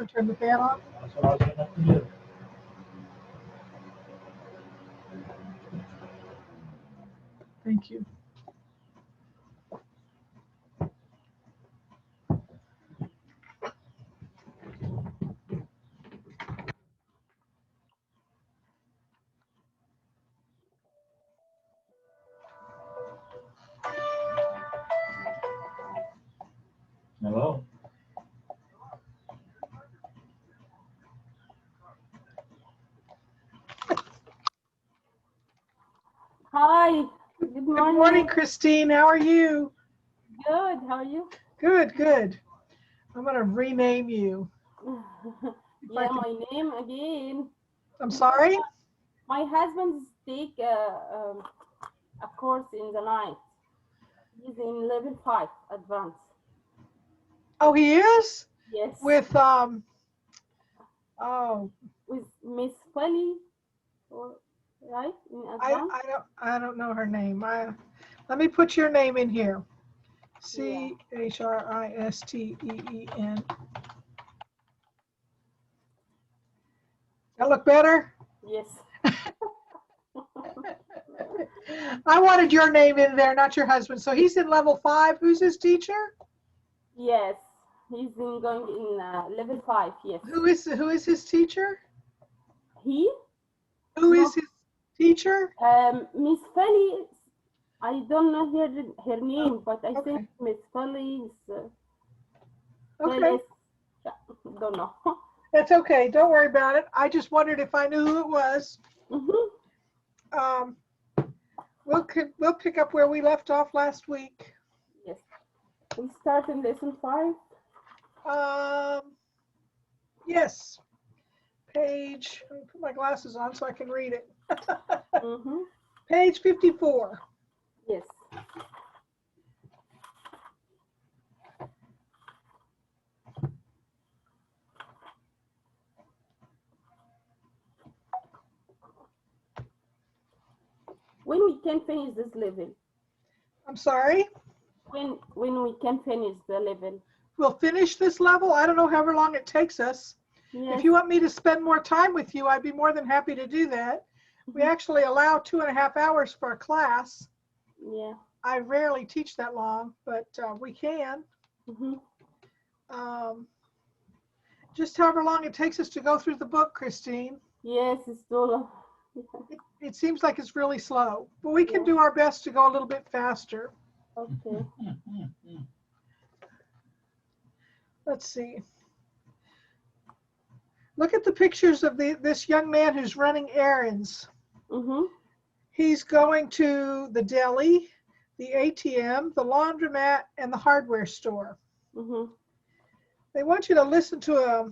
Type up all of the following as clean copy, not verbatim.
I'll turn the fan on. That's what I was going to have to do. Thank you. Hello. Hi, good Good morning. morning, Christine. How are you? Good, how are you? Good, good. I'm going to rename you. Yeah, my name again. I'm sorry? My husband's take a course in the night. He's in level 5 advanced. Oh, he is? Yes. With, oh, With Miss Felly, right? In advanced. I don't know her name. Let me put your name in here. Christeen. That look better? Yes. I wanted your name in there, not your husband. So he's in level 5. Who's his teacher? Yes. He's going in level 5. Yes. Who is his teacher? He? Who is his teacher? Miss Felly. I don't know her name, but I okay. think Miss Felly is. Okay. Don't know. That's okay. Don't worry about it. I just wondered if I knew who it was. Mm-hmm. We'll pick up where we left off last week. Yes. We start in lesson 5. Yes. Page. Let me put my glasses on so I can read it. Mm-hmm. Page 54. Yes. When we can finish this level? I'm sorry? When we can finish the level? We'll finish this level. I don't know however long it takes us. Yes. If you want me to spend more time with you, I'd be more than happy to do that. We actually allow 2.5 hours for a class. Yeah. I rarely teach that long, but we can. Mm-hmm. Just however long it takes us to go through the book, Christine. Yes, it's too long. It seems like it's really slow, but we can do our best to go a little bit faster. Okay. Let's see. Look at the pictures of this young man who's running errands. Mm-hmm. He's going to the deli, the ATM, the laundromat, and the hardware store. Mm-hmm. They want you to listen to a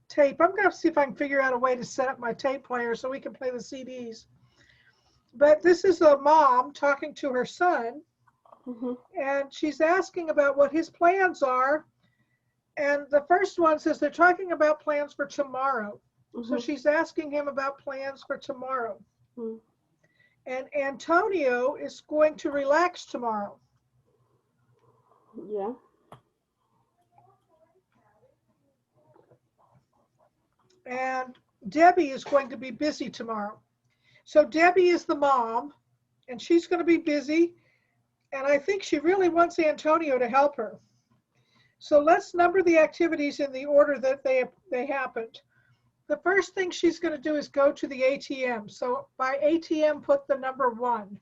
tape. I'm going to see if I can figure out a way to set up my tape player so we can play the CDs. But this is a mom talking to her son, and she's asking about what his plans are. And the first one says they're talking about plans for tomorrow. So she's asking him about plans for tomorrow. And Antonio is going to relax tomorrow. Yeah. And Debbie is going to be busy tomorrow. So Debbie is the mom, and she's going to be busy. And I think she really wants Antonio to help her. So let's number the activities in the order that they happened. The first thing she's going to do is go to the ATM. So by ATM, put the number 1.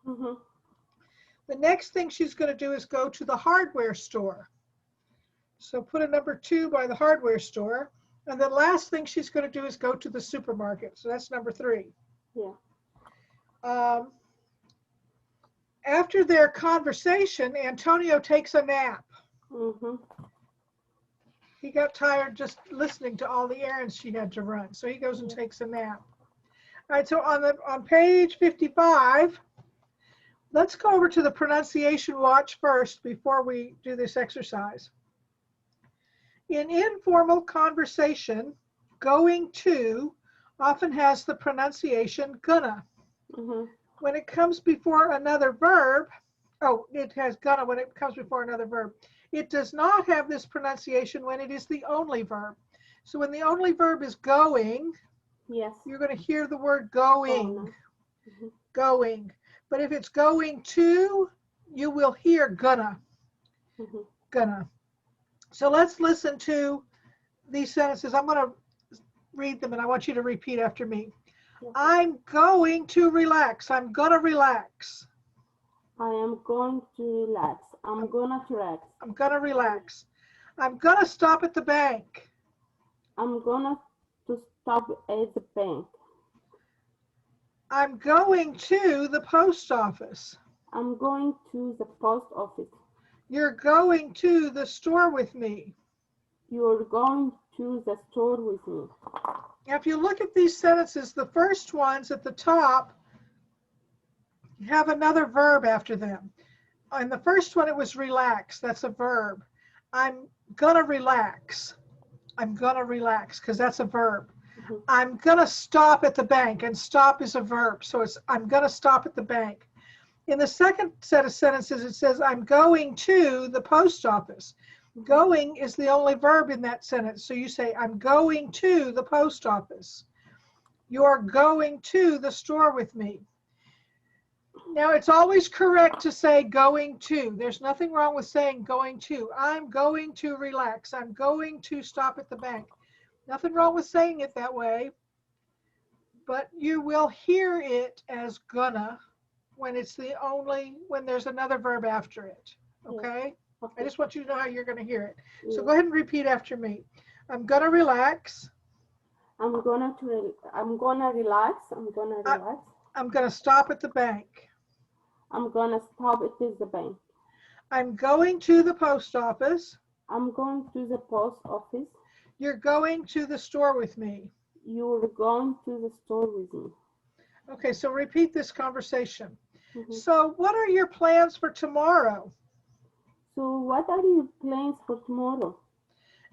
The next thing she's going to do is go to the hardware store. So put a number 2 by the hardware store. And the last thing she's going to do is go to the supermarket. So that's number 3. Yeah. After their conversation, Antonio takes a nap. He got tired just listening to all the errands she had to run. So he goes and takes a nap. All right, so on page 55, let's go over to the pronunciation watch first before we do this exercise. In informal conversation, going to often has the pronunciation gonna. When it comes before another verb, it has gonna when it comes before another verb. It does not have this pronunciation when it is the only verb. So when the only verb is going, Yes. you're going to hear the word going, Gonna. Mhm. going. But if it's going to, you will hear gonna, Mhm. gonna. So let's listen to these sentences. I'm going to read them and I want you to repeat after me. Yes. I'm going to relax. I'm going to relax. I am going to relax. I'm gonna relax. I'm going to relax. I'm going to stop at the bank. I'm gonna to stop at the bank. I'm going to the post office. I'm going to the post office. You're going to the store with me. You're going to the store with me. Now, if you look at these sentences, the first ones at the top have another verb after them. In the first one, it was relax. That's a verb. I'm gonna relax. I'm gonna relax because that's a verb. Mhm. I'm gonna stop at the bank, and stop is a verb. So it's I'm gonna stop at the bank. In the second set of sentences, it says I'm going to the post office. Going is the only verb in that sentence. So you say, I'm going to the post office. You're going to the store with me. Now, it's always correct to say going to. There's nothing wrong with saying going to. I'm going to relax. I'm going to stop at the bank. Nothing wrong with saying it that way. But you will hear it as gonna when there's another verb after it. Okay? I Okay. just want you to know how you're going to hear it. So Yeah. go ahead and repeat after me. I'm going to relax. I'm gonna relax. I'm gonna relax. I'm going to stop at the bank. I'm gonna stop at the bank. I'm going to the post office. I'm going to the post office. You're going to the store with me. You're going to the store with me. Okay, so repeat this conversation. Mhm. So what are your plans for tomorrow? So what are your plans for tomorrow?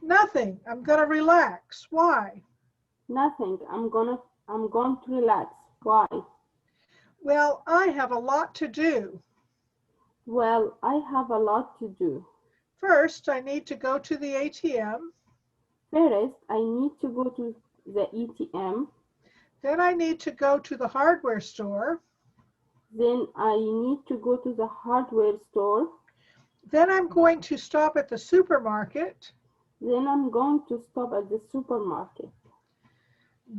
Nothing. I'm going to relax. Why? Nothing. I'm going to relax. Why? Well, I have a lot to do. Well, I have a lot to do. First, I need to go to the ATM. First, I need to go to the ATM. Then I need to go to the hardware store. Then I need to go to the hardware store. Then I'm going to stop at the supermarket. Then I'm going to stop at the supermarket.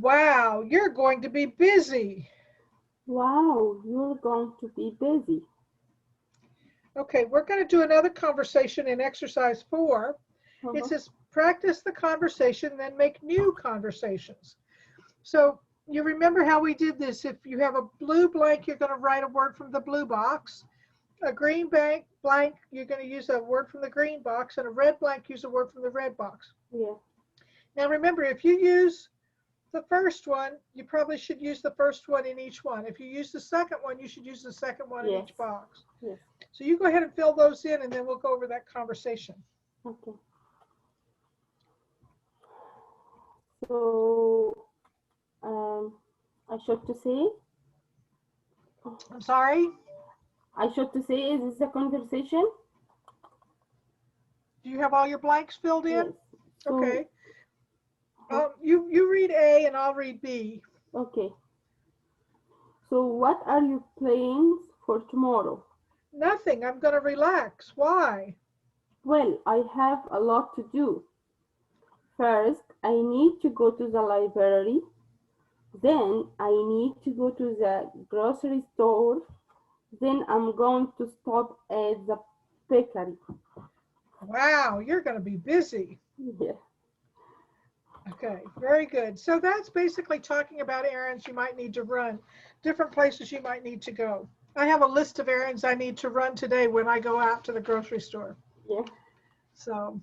Wow, you're going to be busy. Wow, you're going to be busy. Okay, we're going to do another conversation in exercise 4. It says practice the conversation, then make new conversations. So you remember how we did this. If you have a blue blank, you're going to write a word from the blue box. A green blank, you're going to use a word from the green box, and a red blank, use a word from the red box. Yeah. Now remember, if you use the first one, you probably should use the first one in each one. If you use the second one, you should use the second one in each box. Yes. So you go ahead and fill those in, and then we'll go over that conversation. Okay. So, I should to say. I'm sorry? I should to say, is this a conversation? Do you have all your blanks filled in? Yes. So, Okay. You read A and I'll read B. Okay. So what are your plans for tomorrow? Nothing. I'm going to relax. Why? Well, I have a lot to do. First, I need to go to the library. Then I need to go to the grocery store. Then I'm going to stop at the bakery. Wow, you're going to be busy. Yeah. Okay, very good. So that's basically talking about errands you might need to run, different places you might need to go. I have a list of errands I need to run today when I go out to the grocery store. Yeah. So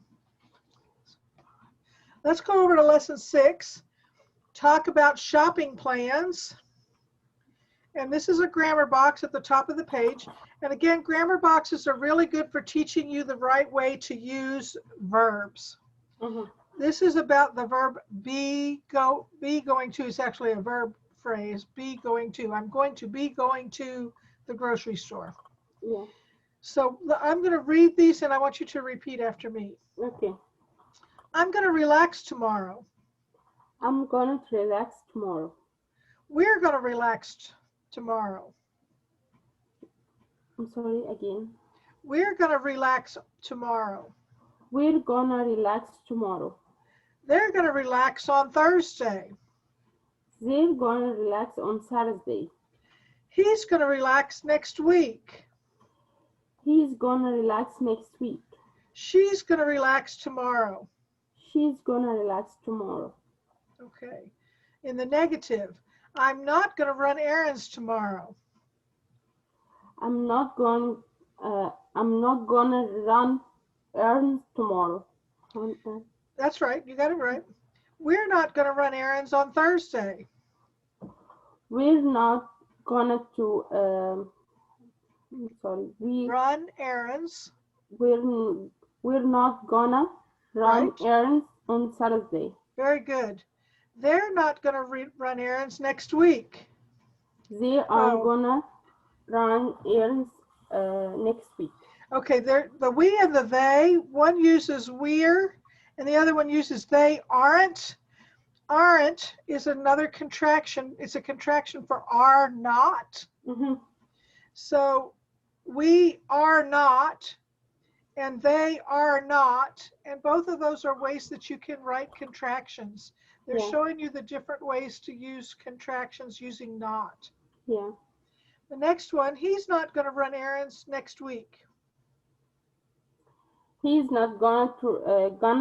let's go over to lesson 6. Talk about shopping plans. And this is a grammar box at the top of the page. And again, grammar boxes are really good for teaching you the right way to use verbs. Mhm. This is about the verb be going to is actually a verb phrase, be going to. I'm going to be going to the grocery store. Yeah. So I'm going to read these and I want you to repeat after me. Okay. I'm going to relax tomorrow. I'm gonna relax tomorrow. We're going to relax tomorrow. I'm sorry again. We're going to relax tomorrow. We're gonna relax tomorrow. They're going to relax on Thursday. They're gonna relax on Saturday. He's going to relax next week. He's gonna relax next week. She's going to relax tomorrow. She's gonna relax tomorrow. Okay. In the negative, I'm not going to run errands tomorrow. I'm not gonna run errands tomorrow. That's right. You got it right. We're not going to run errands on Thursday. We're not gonna Run errands. We're not gonna run Right. errands on Saturday. Very good. They're not going to run errands next week. They are Oh. gonna run errands next week. Okay, the we and the they, one uses we're and the other one uses they aren't. Aren't is another contraction. It's a contraction for are not. Mm-hmm. So we are not and they are not. And both of those are ways that you can write contractions. They're Yeah. showing you the different ways to use contractions using not. Yeah. The next one, he's not going to run errands next week. He's not gonna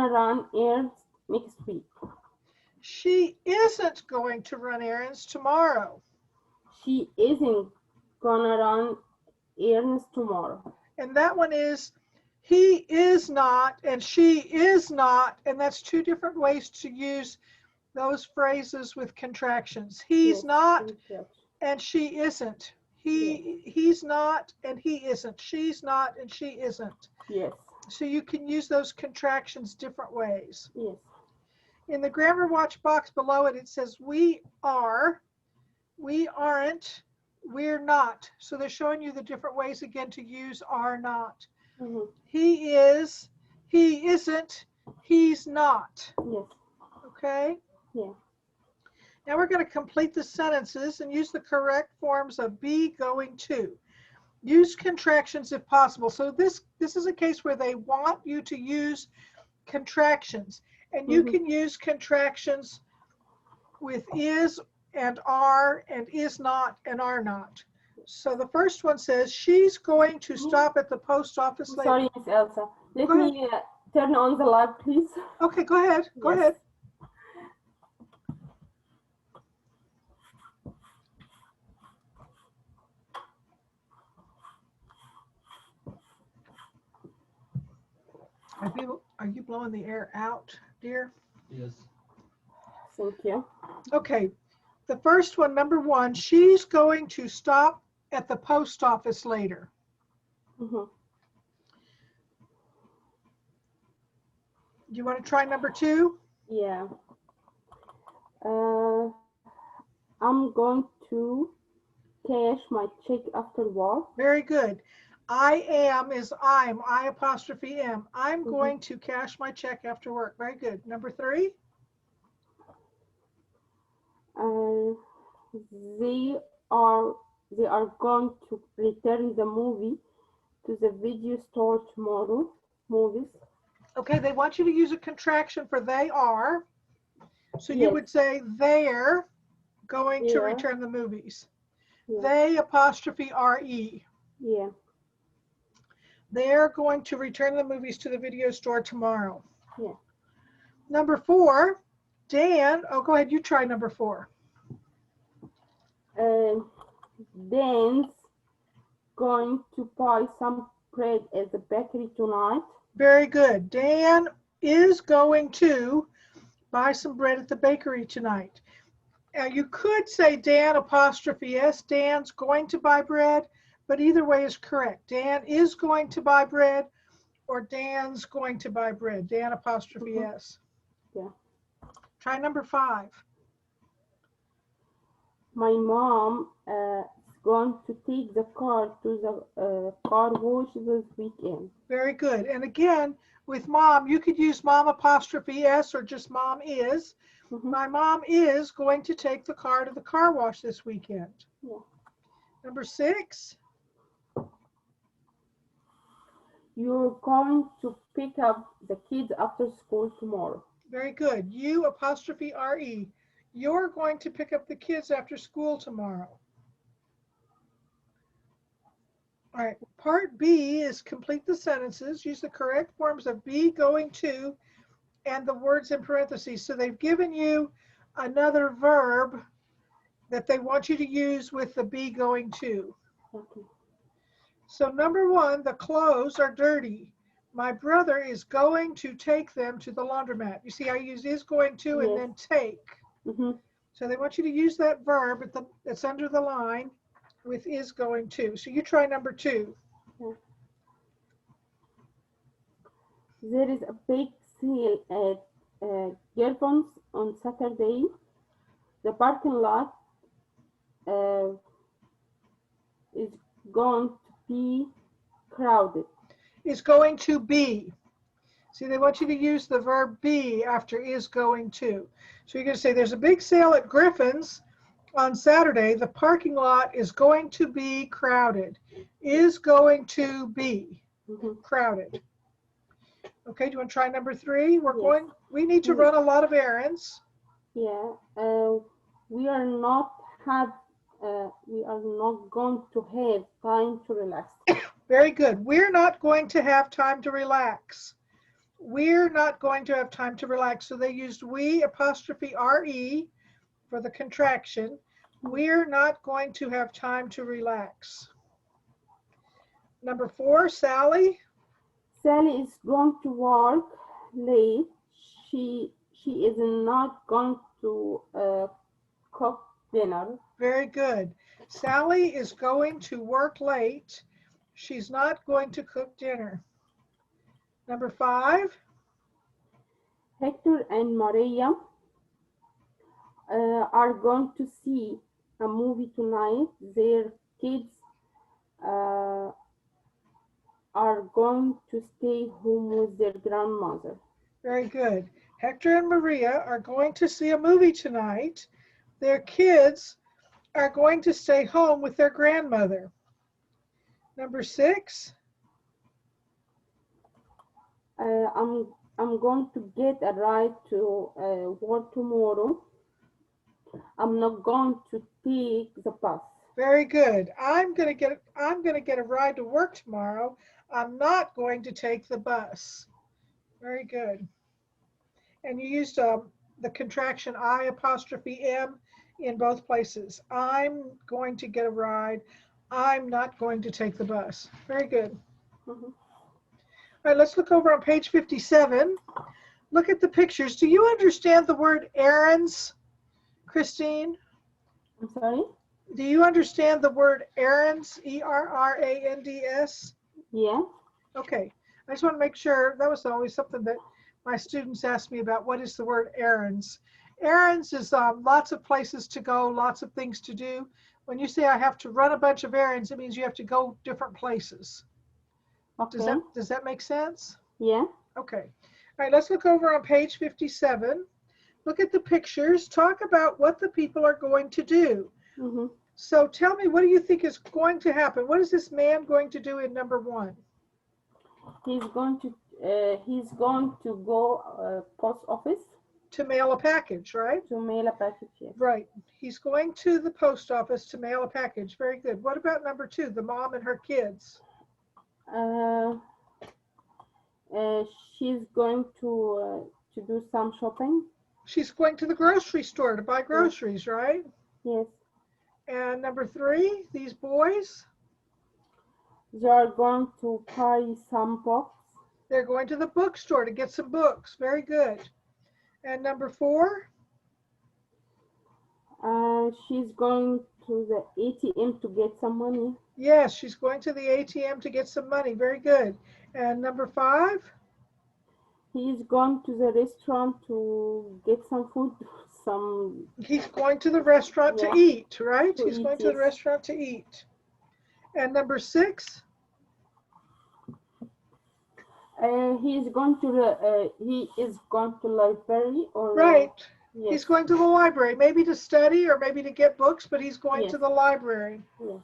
run errands next week. She isn't going to run errands tomorrow. She isn't gonna run errands tomorrow. And that one is he is not and she is not. And that's two different ways to use those phrases with contractions. He's Yes, not yes. and she isn't. He's not and he isn't. She's not and she isn't. Yes. So you can use those contractions different ways. Yes. In the grammar watch box below it, it says we are, we aren't, we're not. So they're showing you the different ways again to use are not. Mm-hmm. He is, he isn't, he's not. Yes. Okay? Yeah. Now we're going to complete the sentences and use the correct forms of be, going to. Use contractions if possible. So this is a case where they want you to use contractions. And you can use contractions with is and are and is not and are not. So the first one says she's going to stop at the post office later. Sorry, Miss Elsa. Let Go me turn on the light, please. Okay, go ahead. Go Yes. ahead. Are you blowing the air out, dear? Yes. Thank you. Okay. The first one, number one, she's going to stop at the post office later. Mm-hmm. Do you want to try number two? Yeah. I'm going to cash my check after work. Very good. I am is I'm, I apostrophe am. I'm going to cash my check after work. Very good. Number three. They are going to return the movie to the video store tomorrow. Movies. Okay, they want you to use a contraction for they are. So you Yes. would say they're going to Yeah. return the movies. Yeah. They apostrophe re. Yeah. They're going to return the movies to the video store tomorrow. Yeah. Number four, Dan. Oh, go ahead. You try number four. Dan's going to buy some bread at the bakery tonight. Very good. Dan is going to buy some bread at the bakery tonight. Now you could say Dan apostrophe S. Dan's going to buy bread, but either way is correct. Dan is going to buy bread or Dan's going to buy bread. Dan apostrophe S. Yeah. Try number five. My mom going to take the car to the car wash this weekend. Very good. And again, with mom, you could use mom apostrophe S or just mom is. Mhm. My mom is going to take the car to the car wash this weekend. Yeah. Number 6. You're going to pick up the kids after school tomorrow. Very good. You apostrophe RE. You're going to pick up the kids after school tomorrow. All right. Part B is complete the sentences. Use the correct forms of be, going to, and the words in parentheses. So they've given you another verb that they want you to use with the be, going to. Okay. So number 1, the clothes are dirty. My brother is going to take them to the laundromat. You see, I use is going to and Yes. then take. Mhm. So they want you to use that verb that's under the line with is going to. So you try number 2. There is a big sale at Gervon's on Saturday. The parking lot uh, is going to be crowded. Is going to be. See, they want you to use the verb be after is going to. So you're going to say there's a big sale at Griffin's on Saturday. The parking lot is going to be crowded. Is going to be Mhm. crowded. Okay, do you want to try number 3? Yes. We need to run a lot of errands. Yeah. We are not going to have time to relax. Very good. We're not going to have time to relax. We're not going to have time to relax. So they used we apostrophe RE for the contraction. We're not going to have time to relax. Number 4, Sally. Sally is going to work late. She is not going to cook dinner. Very good. Sally is going to work late. She's not going to cook dinner. Number 5. Hector and Maria are going to see a movie tonight. Their kids uh, are going to stay home with their grandmother. Very good. Hector and Maria are going to see a movie tonight. Their kids are going to stay home with their grandmother. Number 6. I'm going to get a ride to work tomorrow. I'm not going to take the bus. Very good. I'm going to get a ride to work tomorrow. I'm not going to take the bus. Very good. And you used the contraction I apostrophe M in both places. I'm going to get a ride. I'm not going to take the bus. Very good. Mhm. All right, let's look over on page 57. Look at the pictures. Do you understand the word errands, Christine? I'm sorry? Do you understand the word errands, ERRANDS? Yeah. Okay, I just want to make sure. That was always something that my students asked me about. What is the word errands? Errands is lots of places to go, lots of things to do. When you say I have to run a bunch of errands, it means you have to go different places. Okay. Does that make sense? Yeah. Okay. All right, let's look over on page 57. Look at the pictures. Talk about what the people are going to do. Mm-hmm. So tell me, what do you think is going to happen? What is this man going to do in number 1? He's going to go post office To mail a package, right? to mail a package. Yes. Right. He's going to the post office to mail a package. Very good. What about number 2, the mom and her kids? Uh, she's going to do some shopping. She's going to the grocery store to buy groceries, right? Yes. And number 3, these boys, They are going to buy some books. they're going to the bookstore to get some books. Very good. And number 4, She's going to the ATM to get some money. yes, she's going to the ATM to get some money. Very good. And number 5, He's going to the restaurant to get some food. some He's going to the restaurant to Yeah. eat, right? To He's eat, going to the yes. restaurant to eat. And number 6? He is going to library or Right. yes. He's going to the library, maybe to study or maybe to get books, but he's going Yes. to the library. Yes.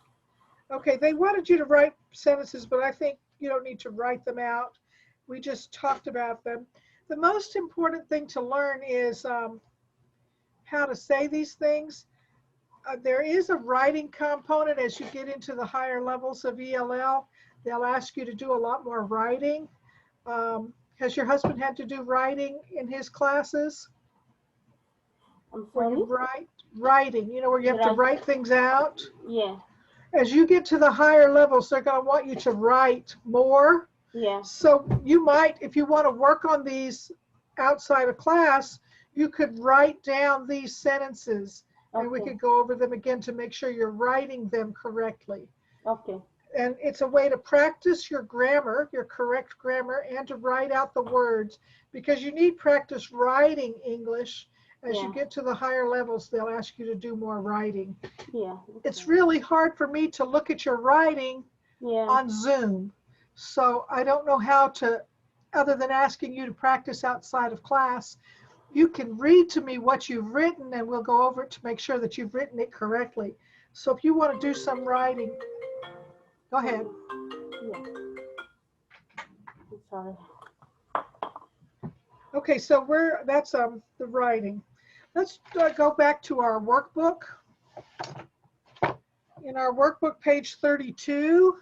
Okay, they wanted you to write sentences, but I think you don't need to write them out. We just talked about them. The most important thing to learn is how to say these things. There is a writing component as you get into the higher levels of ELL. They'll ask you to do a lot more writing. Has your husband had to do writing in his classes? I'm Where sorry. you writing, where you have to write things out? Yeah. As you get to the higher levels, they're going to want you to write more. Yeah. So you might, if you want to work on these outside of class, you could write down these sentences and we Okay. could go over them again to make sure you're writing them correctly. Okay. And it's a way to practice your grammar, your correct grammar, and to write out the words, because you need practice writing English. As you Yeah. get to the higher levels, they'll ask you to do more writing. Yeah. It's really hard for me to look at your writing Yeah. on Zoom. So I don't know how to, other than asking you to practice outside of class. You can read to me what you've written and we'll go over it to make sure that you've written it correctly. So if you want to do some writing, go ahead. Yeah. I'm sorry. Okay, so that's the writing. Let's go back to our workbook. In our workbook, page 32.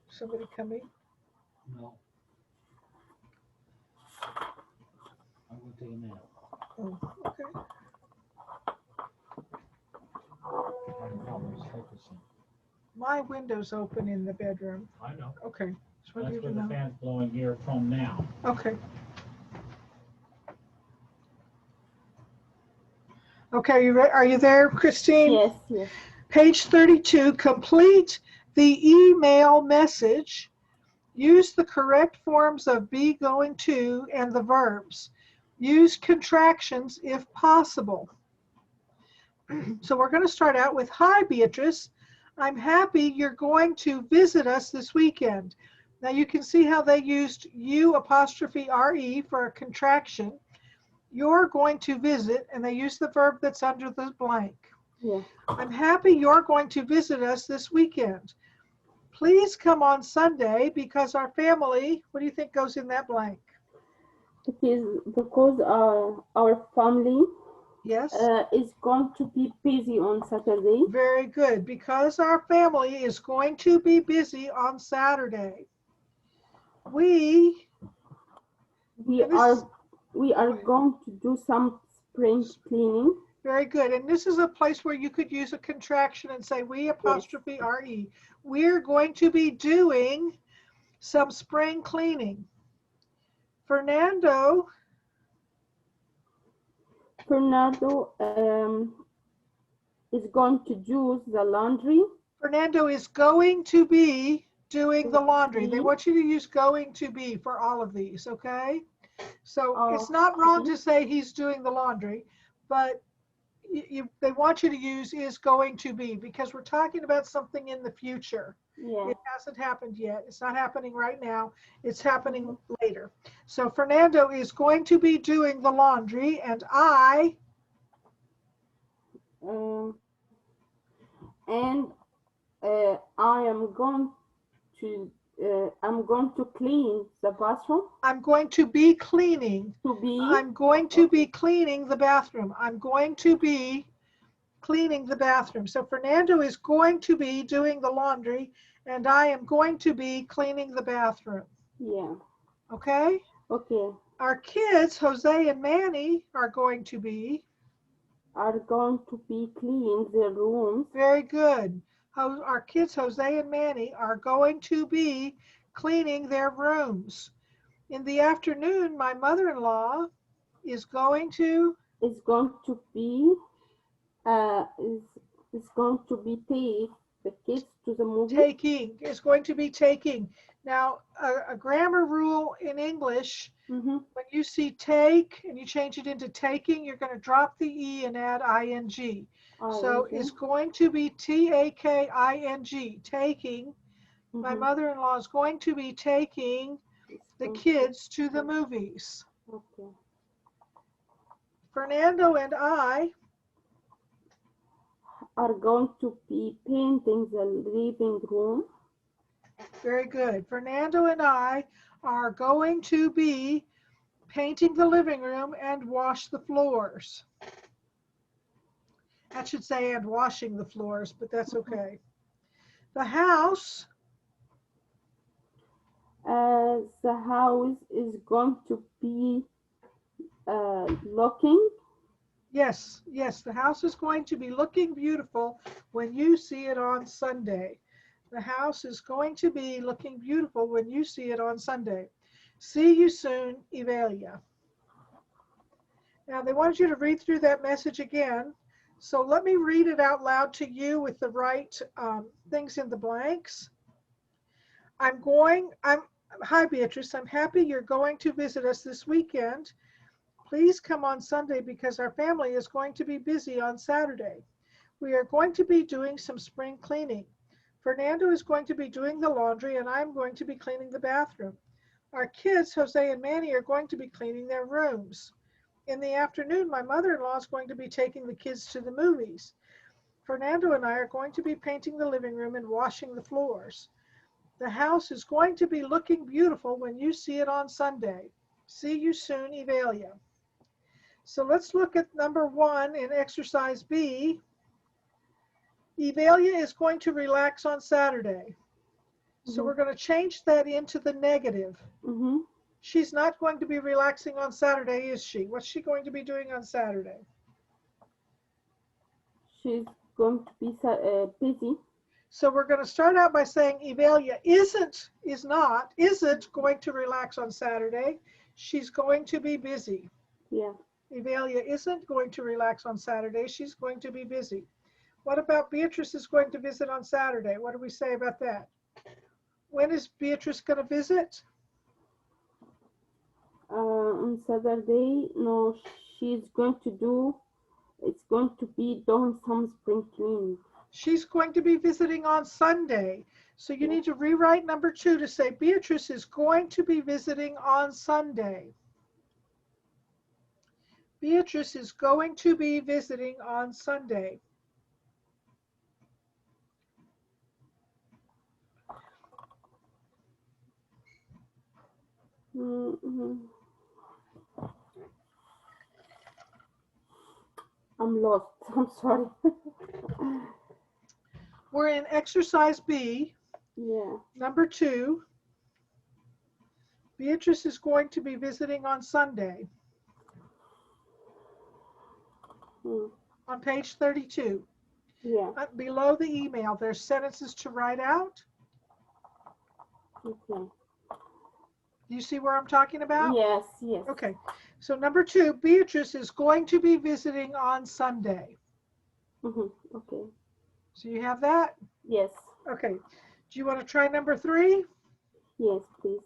Somebody coming? No. I'm going to take a nap. Oh, okay. I'm always focusing. My window's open in the bedroom. I know. Okay. Just want That's you where to the know. fan's blowing here from now. Okay. Okay, are you there, Christine? Yes. Yes. Page 32, complete the email message. Use the correct forms of be, going to, and the verbs. Use contractions if possible. So we're going to start out with, hi, Beatrice. I'm happy you're going to visit us this weekend. Now you can see how they used U apostrophe RE for a contraction. You're going to visit, and they use the verb that's under the blank. Yeah. I'm happy you're going to visit us this weekend. Please come on Sunday because our family, what do you think goes in that blank? It is because our family Yes? is going to be busy on Saturday. Very good. Because our family is going to be busy on Saturday. We are going to do some spring cleaning. Very good. And this is a place where you could use a contraction and say we apostrophe RE. We're going to be doing some spring cleaning. Fernando is going to do the laundry. Fernando is going to be doing the laundry. They want you to use going to be for all of these, okay? So it's not wrong to say he's doing the laundry, but they want you to use is going to be because we're talking about something in the future. Yeah. It hasn't happened yet. It's not happening right now. It's happening later. So Fernando is going to be doing the laundry, and I am going to clean the bathroom. I'm going to be cleaning. I'm going to be cleaning the bathroom. I'm going to be cleaning the bathroom. So Fernando is going to be doing the laundry, and I am going to be cleaning the bathroom. Yeah. Okay? Okay. Our kids, Jose and Manny, are going to be cleaning their rooms. Very good. Our kids, Jose and Manny, are going to be cleaning their rooms. In the afternoon, my mother-in-law is going to Is going to be take the kids to the movie. Taking is going to be taking. Now, a grammar rule in English, Mm-hmm. when you see take and you change it into taking, you're going to drop the E and add ing. So it's going to be taking, taking. My mother-in-law is going to be taking the kids to the movies. Okay. Fernando and I Are going to be painting the living room. very good. Fernando and I are going to be painting the living room and wash the floors. That should say and washing the floors, but that's okay. The house. The house is going to be looking. Yes, the house is going to be looking beautiful when you see it on Sunday. The house is going to be looking beautiful when you see it on Sunday. See you soon, Evelia. Now they want you to read through that message again. So let me read it out loud to you with the right things in the blanks. Hi Beatrice, I'm happy you're going to visit us this weekend. Please come on Sunday because our family is going to be busy on Saturday. We are going to be doing some spring cleaning. Fernando is going to be doing the laundry and I'm going to be cleaning the bathroom. Our kids, Jose and Manny, are going to be cleaning their rooms. In the afternoon, my mother-in-law is going to be taking the kids to the movies. Fernando and I are going to be painting the living room and washing the floors. The house is going to be looking beautiful when you see it on Sunday. See you soon, Evelia. So let's look at number 1 in exercise B. Evelia is going to relax on Saturday. So we're going to change that into the negative. She's not going to be relaxing on Saturday, is she? What's she going to be doing on Saturday? She's going to be busy. So we're going to start out by saying Evelia isn't going to relax on Saturday. She's going to be busy. Yeah. Evelia isn't going to relax on Saturday. She's going to be busy. What about Beatrice is going to visit on Saturday? What do we say about that? When is Beatrice going to visit? On Saturday, no, it's going to be doing some spring cleaning. She's going to be visiting on Sunday. So you need to rewrite number 2 to say Beatrice is going to be visiting on Sunday. Beatrice is going to be visiting on Sunday. I'm lost. I'm sorry. We're in exercise B. Yeah. Number 2. Beatrice is going to be visiting on Sunday. On page 32. Yeah. Below the email, there's sentences to write out. Okay. Do you see where I'm talking about? Yes. Okay. So number 2, Beatrice is going to be visiting on Sunday. Okay. So you have that? Yes. Okay. Do you want to try number 3? Yes, please.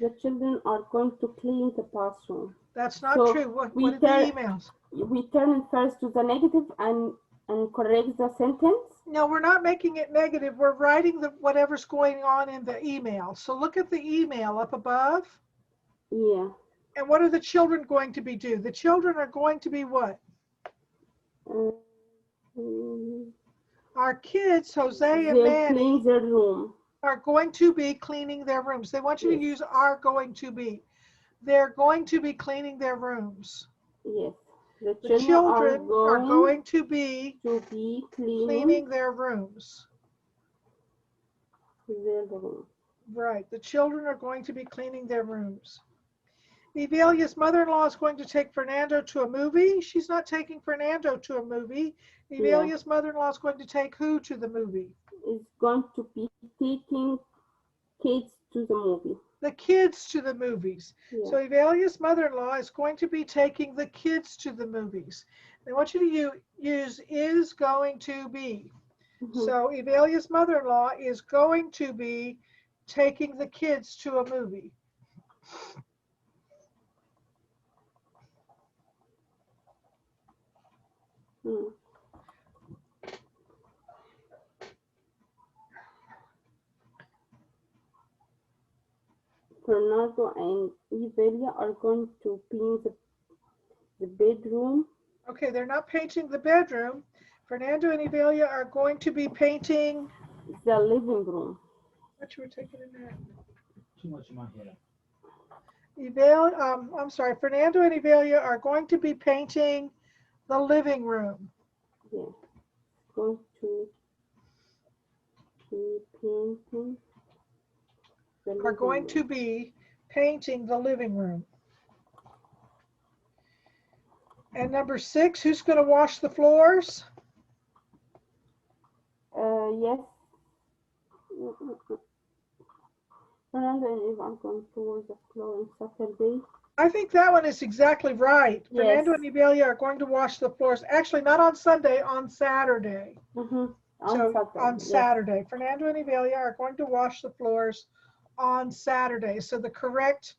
The children are going to clean the bathroom. That's not true. What are the emails? We turn first to the negative and correct the sentence. No, we're not making it negative. We're writing whatever's going on in the email. So look at the email up above. Yeah. And what are the children going to be doing? The children are going to be what? Our kids, Jose and Manny, clean their room. Are going to be cleaning their rooms. They want you to use are going to be. They're going to be cleaning their rooms. Yes. The children are going to be cleaning their rooms. Right. The children are going to be cleaning their rooms. Evelia's mother-in-law is going to take Fernando to a movie. She's not taking Fernando to a movie. Evelia's mother-in-law is going to take who to the movie? Is going to be taking kids to the movie. The kids to the movies. Yeah. So Evelia's mother-in-law is going to be taking the kids to the movies. They want you to use is going to be. So Evelia's mother-in-law is going to be taking the kids to a movie. Mm. Fernando and Evelia are going to paint the bedroom. Okay, they're not painting the bedroom. Fernando and Evelia are going to be painting. The living room. What you were taking in there? Too much in my head. I'm sorry. Fernando and Evelia are going to be painting the living room. Yeah. Going to be painting the Are living going room. to be painting the living room. And number 6, who's going to wash the floors? Yes. Fernando and Eve are going to wash the floor on Saturday. I think that one is exactly right. Yes. Fernando and Evelia are going to wash the floors. Actually, not on Sunday, on Saturday. On On Saturday. Saturday. Yes. Fernando and Evelia are going to wash the floors on Saturday. So the correct,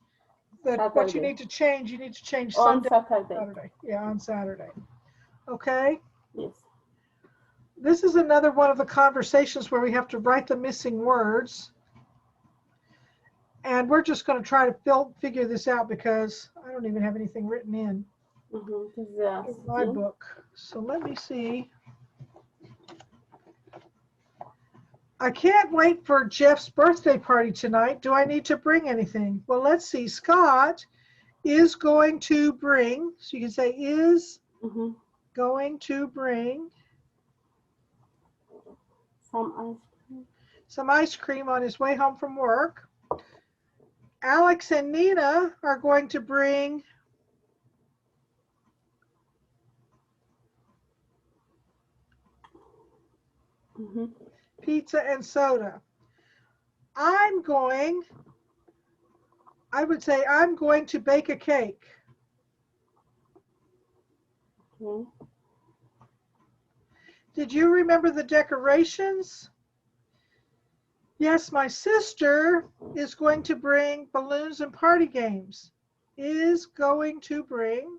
what you Saturday. need to change, you need to change On Sunday. Saturday. Yeah, on Saturday. Okay. Yes. This is another one of the conversations where we have to write the missing words. And we're just going to try to figure this out because I don't even have anything written in my book. So let me see. I can't wait for Jeff's birthday party tonight. Do I need to bring anything? Well, let's see. Scott is going to bring, so you can say is going to bring some ice cream on his way home from work. Alex and Nina are going to bring pizza and soda. I would say I'm going to bake a cake. Okay. Did you remember the decorations? Yes, my sister is going to bring balloons and party games. Is going to bring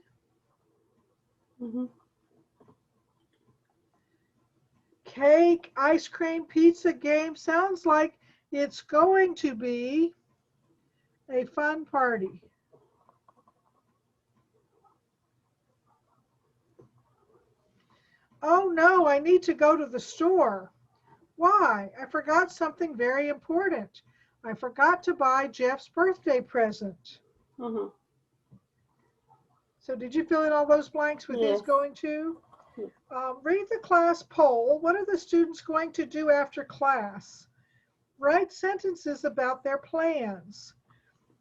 cake, ice cream, pizza, game. Sounds like it's going to be a fun party. Oh no, I need to go to the store. Why? I forgot something very important. I forgot to buy Jeff's birthday present. So did you fill in all those blanks with Yes. is going to? Yes. Read the class poll. What are the students going to do after class? Write sentences about their plans.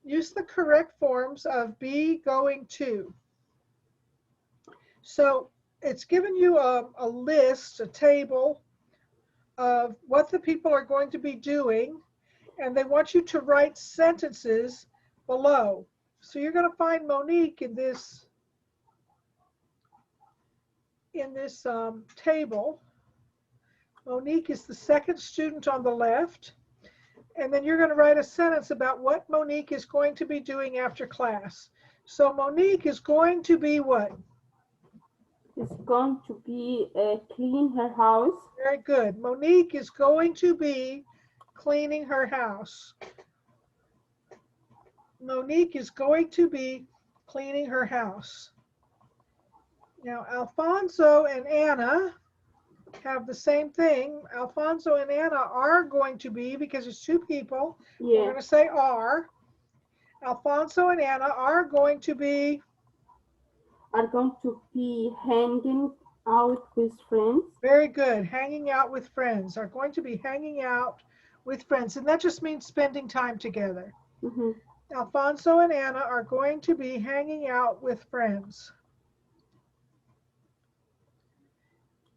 Use the correct forms of be, going to. So it's given you a list, a table of what the people are going to be doing, and they want you to write sentences below. So you're going to find Monique in this table. Monique is the second student on the left. And then you're going to write a sentence about what Monique is going to be doing after class. So Monique is going to be what? Is going to be clean her house. Very good. Monique is going to be cleaning her house. Monique is going to be cleaning her house. Now, Alfonso and Anna have the same thing. Alfonso and Anna are going to be, because it's two people, we're going to say are. Alfonso and Anna are going to be hanging out with friends. Very good. Hanging out with friends. Are going to be hanging out with friends. And that just means spending time together. Alfonso and Anna are going to be hanging out with friends.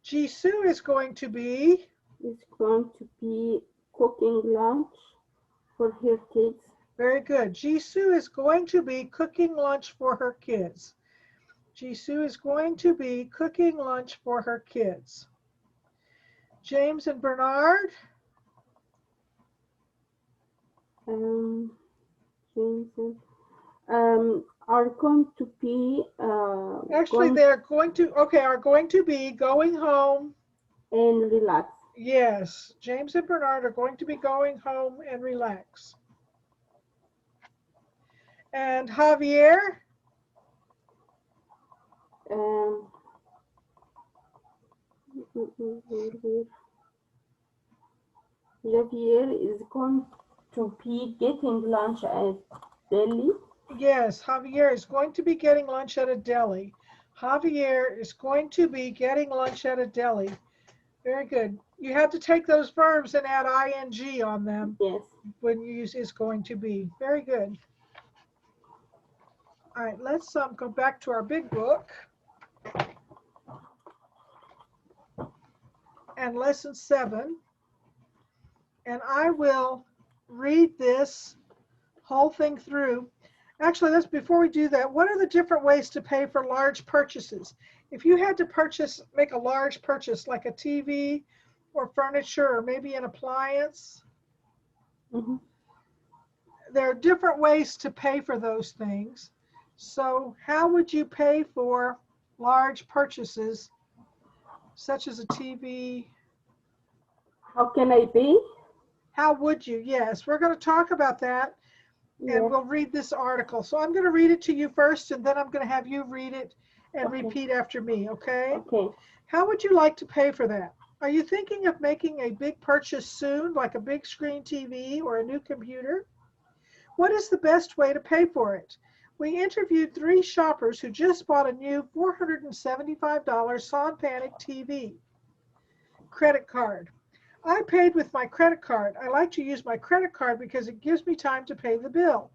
Jisoo is going to be cooking lunch for her kids. Very good. Jisoo is going to be cooking lunch for her kids. Jisoo is going to be cooking lunch for her kids. James and Bernard. James, are going to be Actually, they're going to, okay, are going to be going home. and relax. Yes, James and Bernard are going to be going home and relax. And Javier, Um, Javier is going to be getting lunch at Delhi. yes, Javier is going to be getting lunch at a deli. Javier is going to be getting lunch at a deli. Very good. You have to take those verbs and add ing on them Yes. when you use is going to be. Very good. All right, let's go back to our big book and lesson 7. And I will read this whole thing through. Actually, let's before we do that, what are the different ways to pay for large purchases? If you had to make a large purchase like a TV or furniture or maybe an appliance, Mm-hmm. there are different ways to pay for those things. So how would you pay for large purchases such as a TV? How can I pay? How would you? Yes, we're going to talk about that and Yes. we'll read this article. So I'm going to read it to you first and then I'm going to have you read it and Okay. repeat after me, okay? Okay. How would you like to pay for that? Are you thinking of making a big purchase soon, like a big screen TV or a new computer? What is the best way to pay for it? We interviewed 3 shoppers who just bought a new $475 Sonpanic TV. Credit card. I paid with my credit card. I like to use my credit card because it gives me time to pay the bill.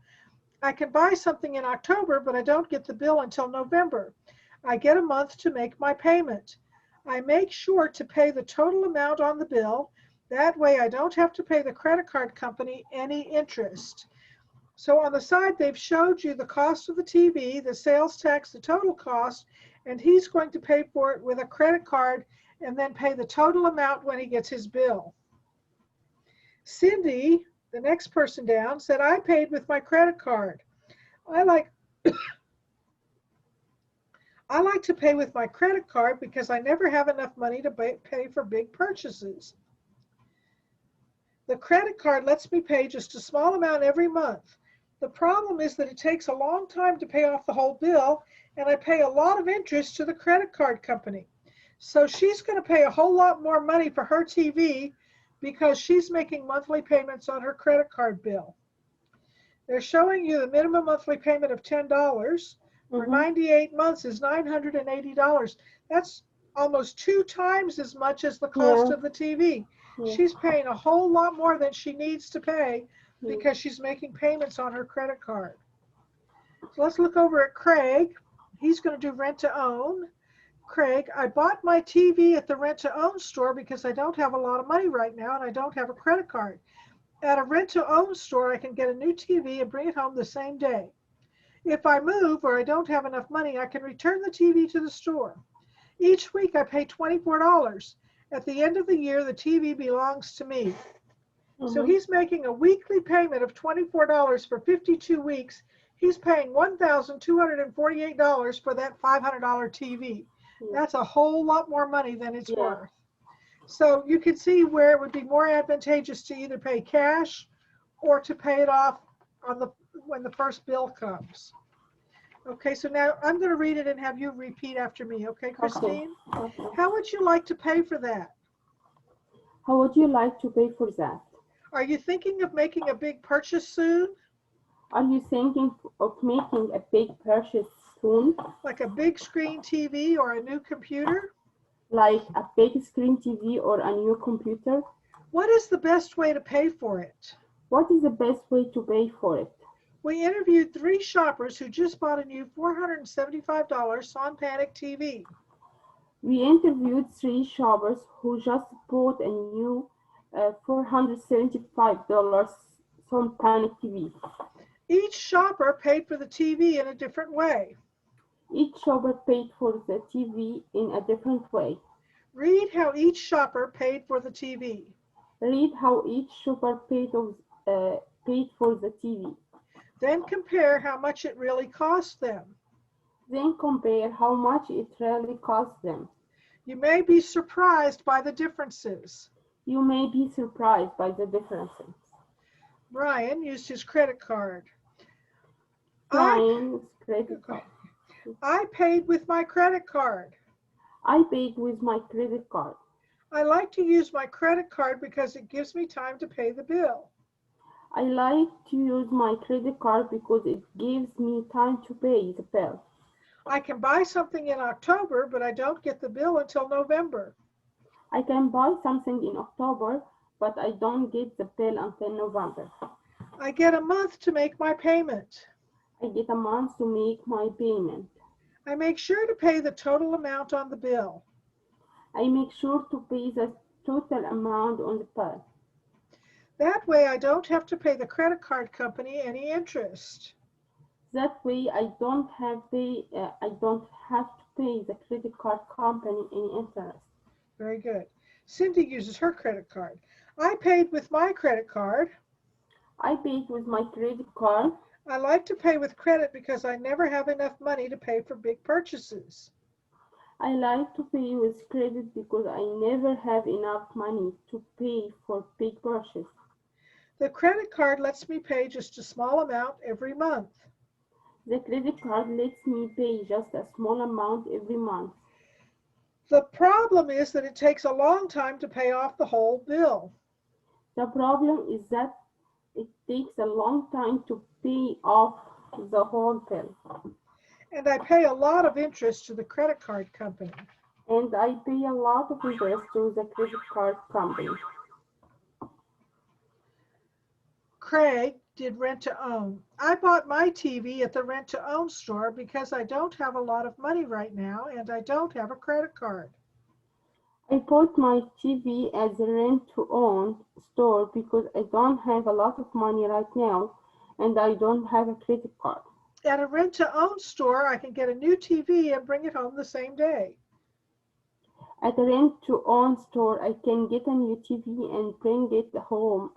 I can buy something in October, but I don't get the bill until November. I get a month to make my payment. I make sure to pay the total amount on the bill. That way I don't have to pay the credit card company any interest. So on the side, they've showed you the cost of the TV, the sales tax, the total cost, and he's going to pay for it with a credit card and then pay the total amount when he gets his bill. Cindy, the next person down, said, I paid with my credit card. I like to pay with my credit card because I never have enough money to pay for big purchases. The credit card lets me pay just a small amount every month. The problem is that it takes a long time to pay off the whole bill, and I pay a lot of interest to the credit card company. So she's going to pay a whole lot more money for her TV because she's making monthly payments on her credit card bill. They're showing you the minimum monthly payment of $10 for 98 months is $980. That's almost 2 times as much as the cost of the TV. Yeah. She's paying a whole lot more than she needs to pay Yeah. because she's making payments on her credit card. So let's look over at Craig. He's going to do rent to own. Craig, I bought my TV at the rent to own store because I don't have a lot of money right now and I don't have a credit card. At a rent to own store, I can get a new TV and bring it home the same day. If I move or I don't have enough money, I can return the TV to the store. Each week I pay $24. At the end of the year, the TV belongs to me. So he's making a weekly payment of $24 for 52 weeks. He's paying $1,248 for that $500 TV. That's a whole lot more money than it's worth. So you can see where it would be more advantageous to either pay cash or to pay it off on when the first bill comes. Okay, so now I'm going to read it and have you repeat after me. Okay, Christine? Okay. How would you like to pay for that? How would you like to pay for that? Are you thinking of making a big purchase soon? Are you thinking of making a big purchase soon? Like a big screen TV or a new computer? Like a big screen TV or a new computer? What is the best way to pay for it? What is the best way to pay for it? We interviewed 3 shoppers who just bought a new $475 Sonpanic TV. We interviewed 3 shoppers who just bought a new $475 Sonpanic TV. Each shopper paid for the TV in a different way. Each shopper paid for the TV in a different way. Read how each shopper paid for the TV. Read how each shopper paid for the TV. Then compare how much it really cost them. Then compare how much it really cost them. You may be surprised by the differences. You may be surprised by the differences. Brian used his credit card. Brian's credit card. I paid with my credit card. I paid with my credit card. I like to use my credit card because it gives me time to pay the bill. I like to use my credit card because it gives me time to pay the bill. I can buy something in October, but I don't get the bill until November. I can buy something in October, but I don't get the bill until November. I get a month to make my payment. I get a month to make my payment. I make sure to pay the total amount on the bill. I make sure to pay the total amount on the bill. That way I don't have to pay the credit card company any interest. That way I don't have to pay the credit card company any interest. Very good. Cindy uses her credit card. I paid with my credit card. I paid with my credit card. I like to pay with credit because I never have enough money to pay for big purchases. I like to pay with credit because I never have enough money to pay for big purchases. The credit card lets me pay just a small amount every month. The credit card lets me pay just a small amount every month. The problem is that it takes a long time to pay off the whole bill. The problem is that it takes a long time to pay off the whole bill. And I pay a lot of interest to the credit card company. And I pay a lot of interest to the credit card company. Craig did rent-to-own. I bought my TV at the rent-to-own store because I don't have a lot of money right now and I don't have a credit card. I bought my TV at the rent-to-own store because I don't have a lot of money right now and I don't have a credit card. At a rent-to-own store, I can get a new TV and bring it home the same day. At a rent-to-own store, I can get a new TV and bring it home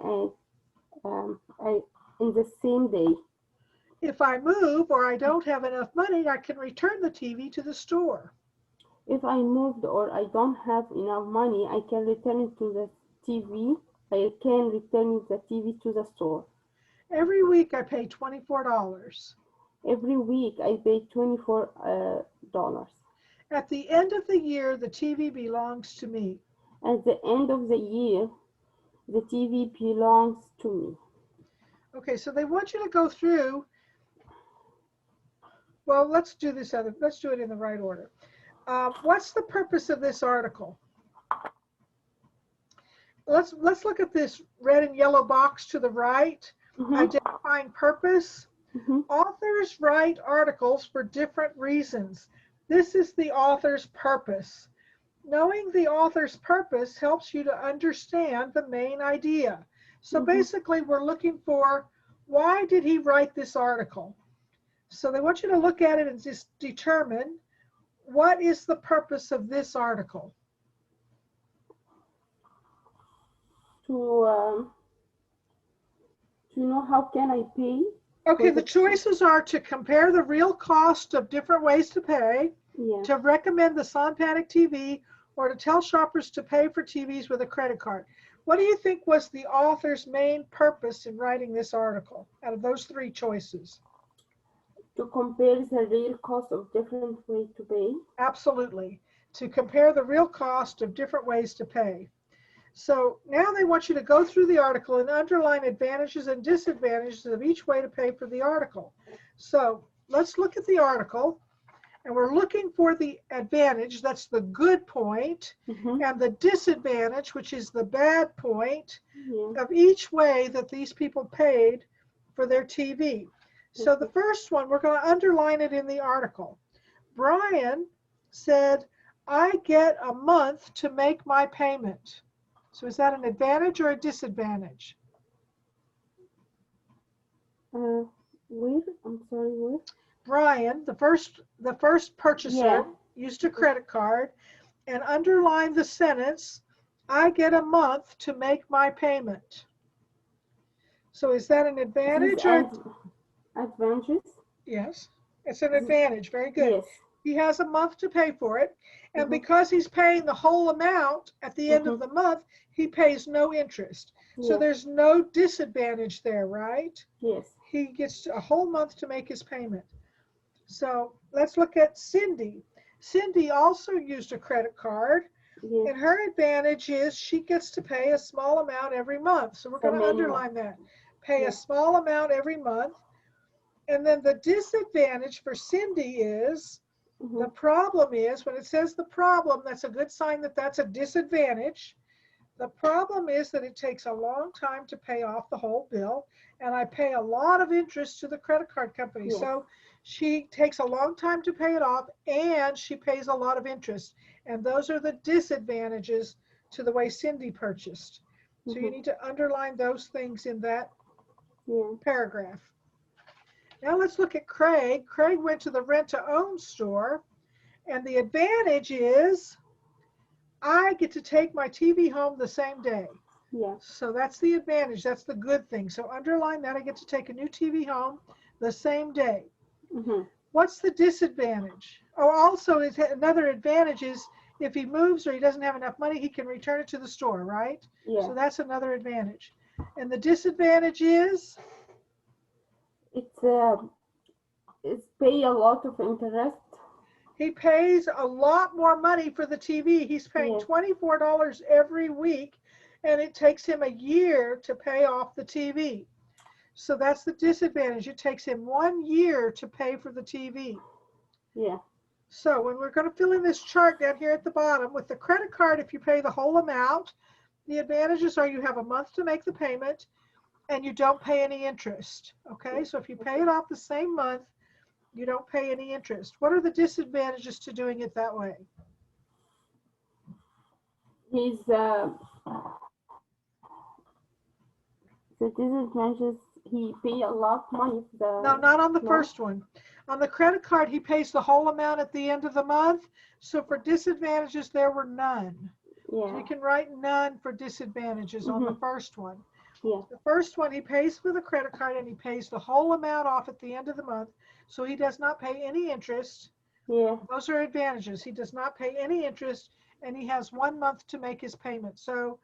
in the same day. If I move or I don't have enough money, I can return the TV to the store. If I moved or I don't have enough money, I can return it to the TV. I can return the TV to the store. Every week I pay $24. Every week I pay $24. At the end of the year, the TV belongs to me. At the end of the year, the TV belongs to me. Okay, so they want you to go through. Well, let's do this let's do it in the right order. What's the purpose of this article? Let's look at this red and yellow box to the right. Identifying purpose. Authors write articles for different reasons. This is the author's purpose. Knowing the author's purpose helps you to understand the main idea. So basically, we're looking for, why did he write this article? So they want you to look at it and just determine, what is the purpose of this article? To know how can I pay? Okay, the choices are to compare the real cost of different ways to pay, to recommend the Sonpanic TV, or to tell shoppers to pay for TVs with a credit card. What do you think was the author's main purpose in writing this article out of those three choices? To compare the real cost of different ways to pay. Absolutely. To compare the real cost of different ways to pay. So now they want you to go through the article and underline advantages and disadvantages of each way to pay for the article. So let's look at the article, and we're looking for the advantage, that's the good point, and the disadvantage, which is the bad point, of each way that these people paid for their TV. So the first one, we're going to underline it in the article. Brian said, I get a month to make my payment. So is that an advantage or a disadvantage? Where? I'm sorry, where? Brian, the first purchaser, used a credit card and underline the sentence, I get a month to make my payment. So is that an advantage or? Advantages? Yes, it's an advantage. Very good. Yes. He has a month to pay for it. And Mhm. because he's paying the whole amount at the end of the month, he pays no interest. So Yeah. there's no disadvantage there, right? Yes. He gets a whole month to make his payment. So let's look at Cindy. Cindy also used a credit card, Yes. and her advantage is she gets to pay a small amount every month. So we're The going to minimum. underline that. Pay a Yes. small amount every month. And then the disadvantage for Cindy is, the Mhm. problem is, when it says the problem, that's a good sign that that's a disadvantage. The problem is that it takes a long time to pay off the whole bill, and I pay a lot of interest to the credit card company. Yes. So she takes a long time to pay it off, and she pays a lot of interest. And those are the disadvantages to the way Cindy purchased. So you Mhm. need to underline those things in that Yeah. paragraph. Now let's look at Craig. Craig went to the rent-to-own store, and the advantage is I get to take my TV home the same day. Yeah. So that's the advantage. That's the good thing. So underline that. I get to take a new TV home the same day. Mhm. What's the disadvantage? Oh, also another advantage is if he moves or he doesn't have enough money, he can return it to the store, right? Yeah. So that's another advantage. And the disadvantage is It's it's pay a lot of interest. he pays a lot more money for the TV. He's paying Yes. $24 every week, and it takes him a year to pay off the TV. So that's the disadvantage. It takes him 1 year to pay for the TV. Yeah. So when we're going to fill in this chart down here at the bottom, with the credit card, if you pay the whole amount, the advantages are you have a month to make the payment and you don't pay any interest. Okay, so if you pay it off the same month, you don't pay any interest. What are the disadvantages to doing it that way? He's the disadvantages. He pay a lot money for No, the not on the no. first one. On the credit card, he pays the whole amount at the end of the month. So for disadvantages, there were none. So Yeah. you can write none for disadvantages on the Mhm. first one. Yeah. The first one, he pays for the credit card and he pays the whole amount off at the end of the month. So he does not pay any interest. Yeah. Those are advantages. He does not pay any interest and he has 1 month to make his payment. So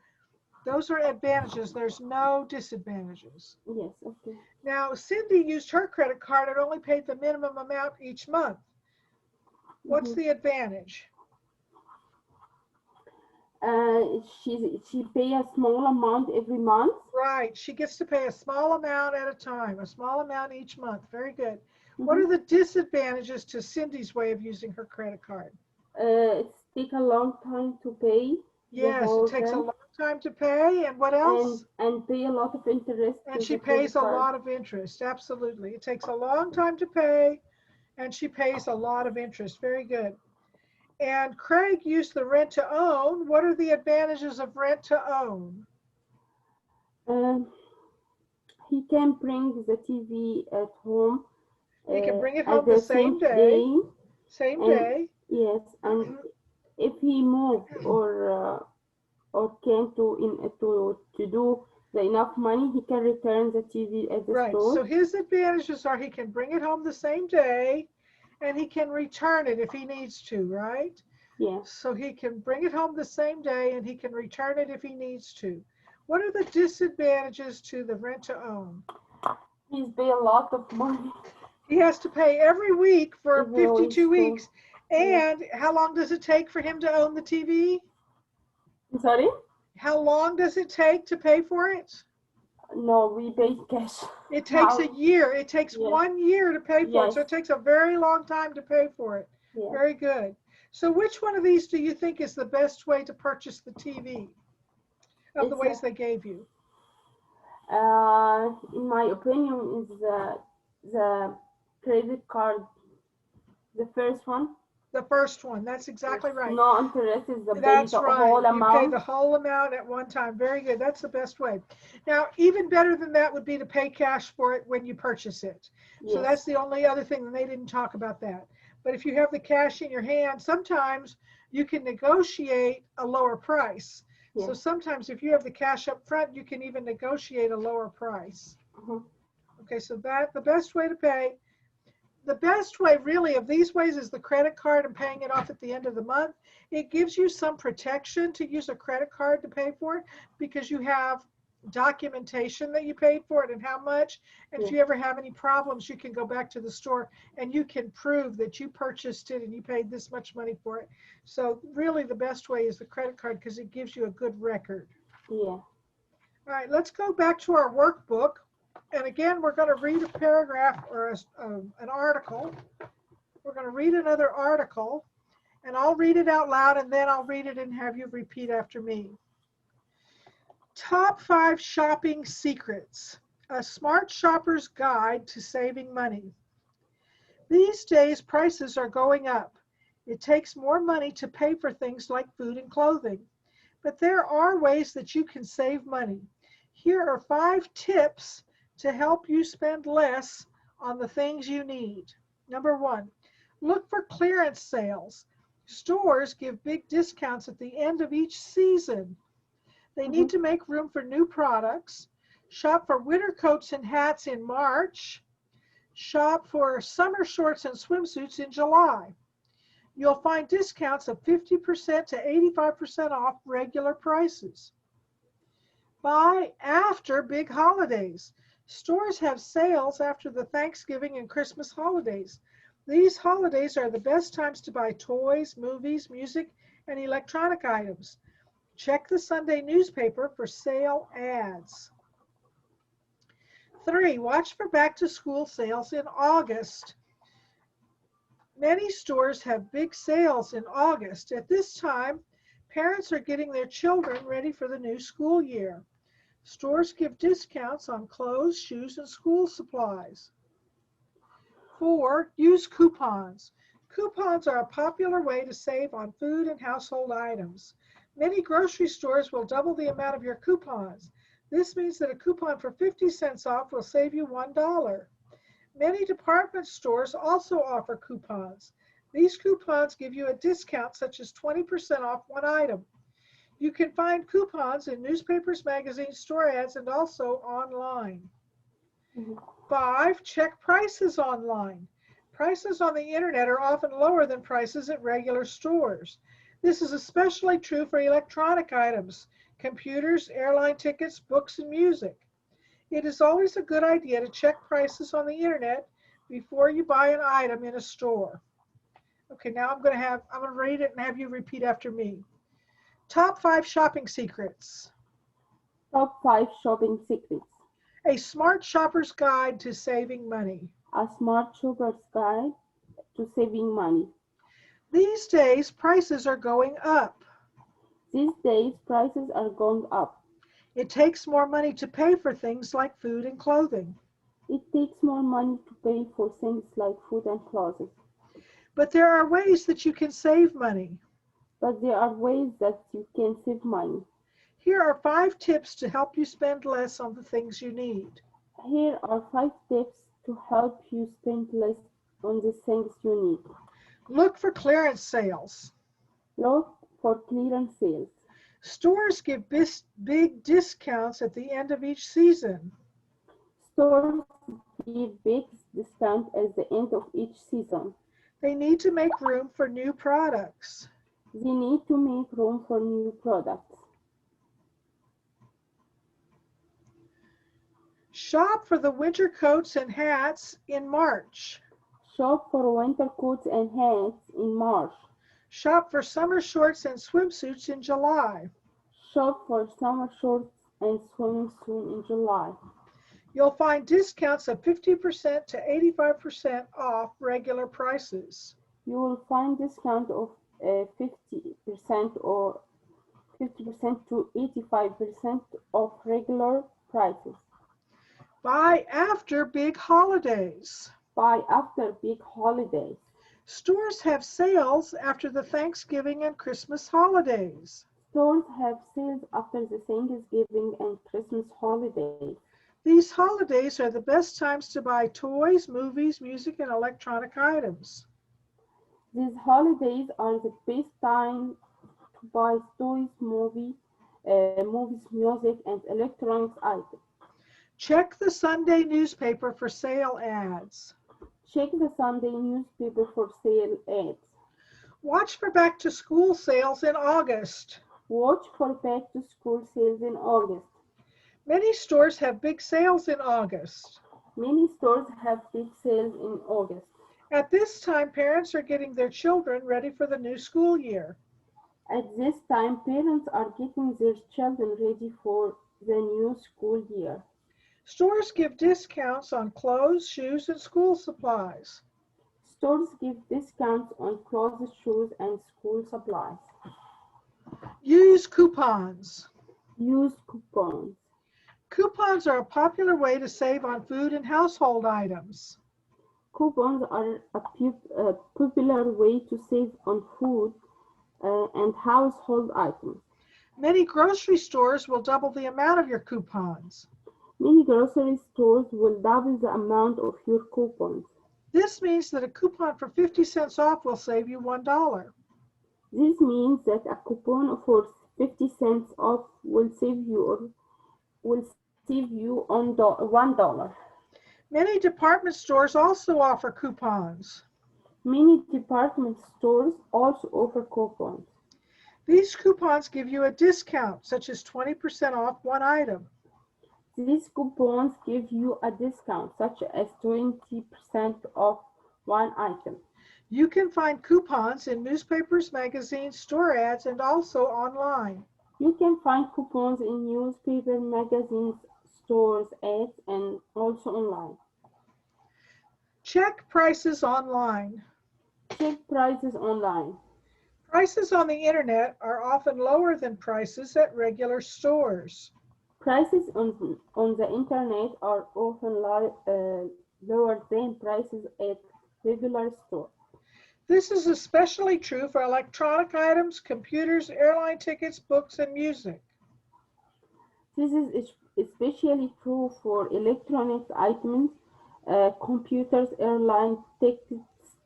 those are advantages. There's no disadvantages. Yes. Okay. Now, Cindy used her credit card and only paid the minimum amount each month. What's Mhm. the advantage? She pay a small amount every month. Right. She gets to pay a small amount at a time, a small amount each month. Very good. What Mhm. are the disadvantages to Cindy's way of using her credit card? It take a long time to pay the Yes, it whole takes a thing, long time to pay. And what else? and pay a lot of interest And to she the pays credit a card. lot of interest. Absolutely. It takes a long time to pay, and she pays a lot of interest. Very good. And Craig used the rent to own. What are the advantages of rent to own? Um, he can bring the TV at home He can bring it at home the the same same day. day, Same and day. yes, and if he move or can to do the enough money, he can return the TV at the Right. store. So his advantages are he can bring it home the same day and he can return it if he needs to, right? Yeah. So he can bring it home the same day and he can return it if he needs to. What are the disadvantages to the rent to own? He's pay a lot of money He has to pay every week for every week. 52 So weeks. yeah. And how long does it take for him to own the TV? Sorry? How long does it take to pay for it? No, we pay cash. It takes a How? year. It takes Yes. 1 year to pay for it. Yes. So it takes a very long time to pay for it. Yeah. Very good. So which one of these do you think is the best way to purchase the TV of the It's ways they gave you? in my opinion, is the credit card, the first one. The first one. That's Yes. exactly right. No interest is the pay That's the right. whole You pay the amount. whole amount at one time. Very good. That's the best way. Now, even better than that would be to pay cash for it when you purchase it. So that's Yes. the only other thing, and they didn't talk about that. But if you have the cash in your hand, sometimes you can negotiate a lower price. Yeah. So sometimes if you have the cash up front, you can even negotiate a lower price. Okay, so the best way to pay, the best way really of these ways is the credit card and paying it off at the end of the month. It gives you some protection to use a credit card to pay for it because you have documentation that you paid for it and how much. And if Yeah. you ever have any problems, you can go back to the store and you can prove that you purchased it and you paid this much money for it. So really the best way is the credit card because it gives you a good record. Yeah. All right, let's go back to our workbook. And again, we're going to read a paragraph or an article. We're going to read another article, and I'll read it out loud, and then I'll read it and have you repeat after me. Top 5 shopping secrets. A smart shopper's guide to saving money. These days, prices are going up. It takes more money to pay for things like food and clothing. But there are ways that you can save money. Here are 5 tips to help you spend less on the things you need. Number 1, look for clearance sales. Stores give big discounts at the end of each season. They need to make room for new products. Shop for winter coats and hats in March. Shop for summer shorts and swimsuits in July. You'll find discounts of 50% to 85% off regular prices. Buy after big holidays. Stores have sales after the Thanksgiving and Christmas holidays. These holidays are the best times to buy toys, movies, music, and electronic items. Check the Sunday newspaper for sale ads. 3, watch for back-to-school sales in August. Many stores have big sales in August. At this time, parents are getting their children ready for the new school year. Stores give discounts on clothes, shoes, and school supplies. 4, use coupons. Coupons are a popular way to save on food and household items. Many grocery stores will double the amount of your coupons. This means that a coupon for 50 cents off will save you $1. Many department stores also offer coupons. These coupons give you a discount such as 20% off one item. You can find coupons in newspapers, magazines, store ads, and also online. 5, check prices online. Prices on the internet are often lower than prices at regular stores. This is especially true for electronic items, computers, airline tickets, books, and music. It is always a good idea to check prices on the internet before you buy an item in a store. Okay, now I'm going to read it and have you repeat after me. Top 5 shopping secrets. Top 5 shopping secrets. A smart shopper's guide to saving money. A smart shopper's guide to saving money. These days, prices are going up. These days, prices are going up. It takes more money to pay for things like food and clothing. It takes more money to pay for things like food and clothes. But there are ways that you can save money. But there are ways that you can save money. Here are 5 tips to help you spend less on the things you need. Here are 5 tips to help you spend less on the things you need. Look for clearance sales. Look for clearance sales. Stores give big discounts at the end of each season. Stores give big discounts at the end of each season. They need to make room for new products. They need to make room for new products. Shop for the winter coats and hats in March. Shop for winter coats and hats in March. Shop for summer shorts and swimsuits in July. Shop for summer shorts and swimsuits in July. You'll find discounts of 50% to 85% off regular prices. You will find discount of 50% or 50% to 85% off regular prices. Buy after big holidays. Buy after big holidays. Stores have sales after the Thanksgiving and Christmas holidays. Stores have sales after the Thanksgiving and Christmas holidays. These holidays are the best times to buy toys, movies, music, and electronic items. These holidays are the best time to buy toys, movies, music, and electronics items. Check the Sunday newspaper for sale ads. Check the Sunday newspaper for sale ads. Watch for back to school sales in August. Watch for back to school sales in August. Many stores have big sales in August. Many stores have big sales in August. At this time, parents are getting their children ready for the new school year. At this time, parents are getting their children ready for the new school year. Stores give discounts on clothes, shoes, and school supplies. Stores give discounts on clothes, shoes, and school supplies. Use coupons. Use coupons. Coupons are a popular way to save on food and household items. Coupons are a popular way to save on food and household items. Many grocery stores will double the amount of your coupons. Many grocery stores will double the amount of your coupons. This means that a coupon for 50 cents off will save you $1. This means that a coupon for 50 cents off will save you on $1. Many department stores also offer coupons. Many department stores also offer coupons. These coupons give you a discount, such as 20% off one item. These coupons give you a discount, such as 20% off one item. You can find coupons in newspapers, magazines, store ads, and also online. You can find coupons in newspaper, magazines, stores, ads, and also online. Check prices online. Check prices online. Prices on the internet are often lower than prices at regular stores. Prices on the internet are often lower than prices at regular stores. This is especially true for electronic items, computers, airline tickets, books, and music. This is especially true for electronic items, computers, airline tickets,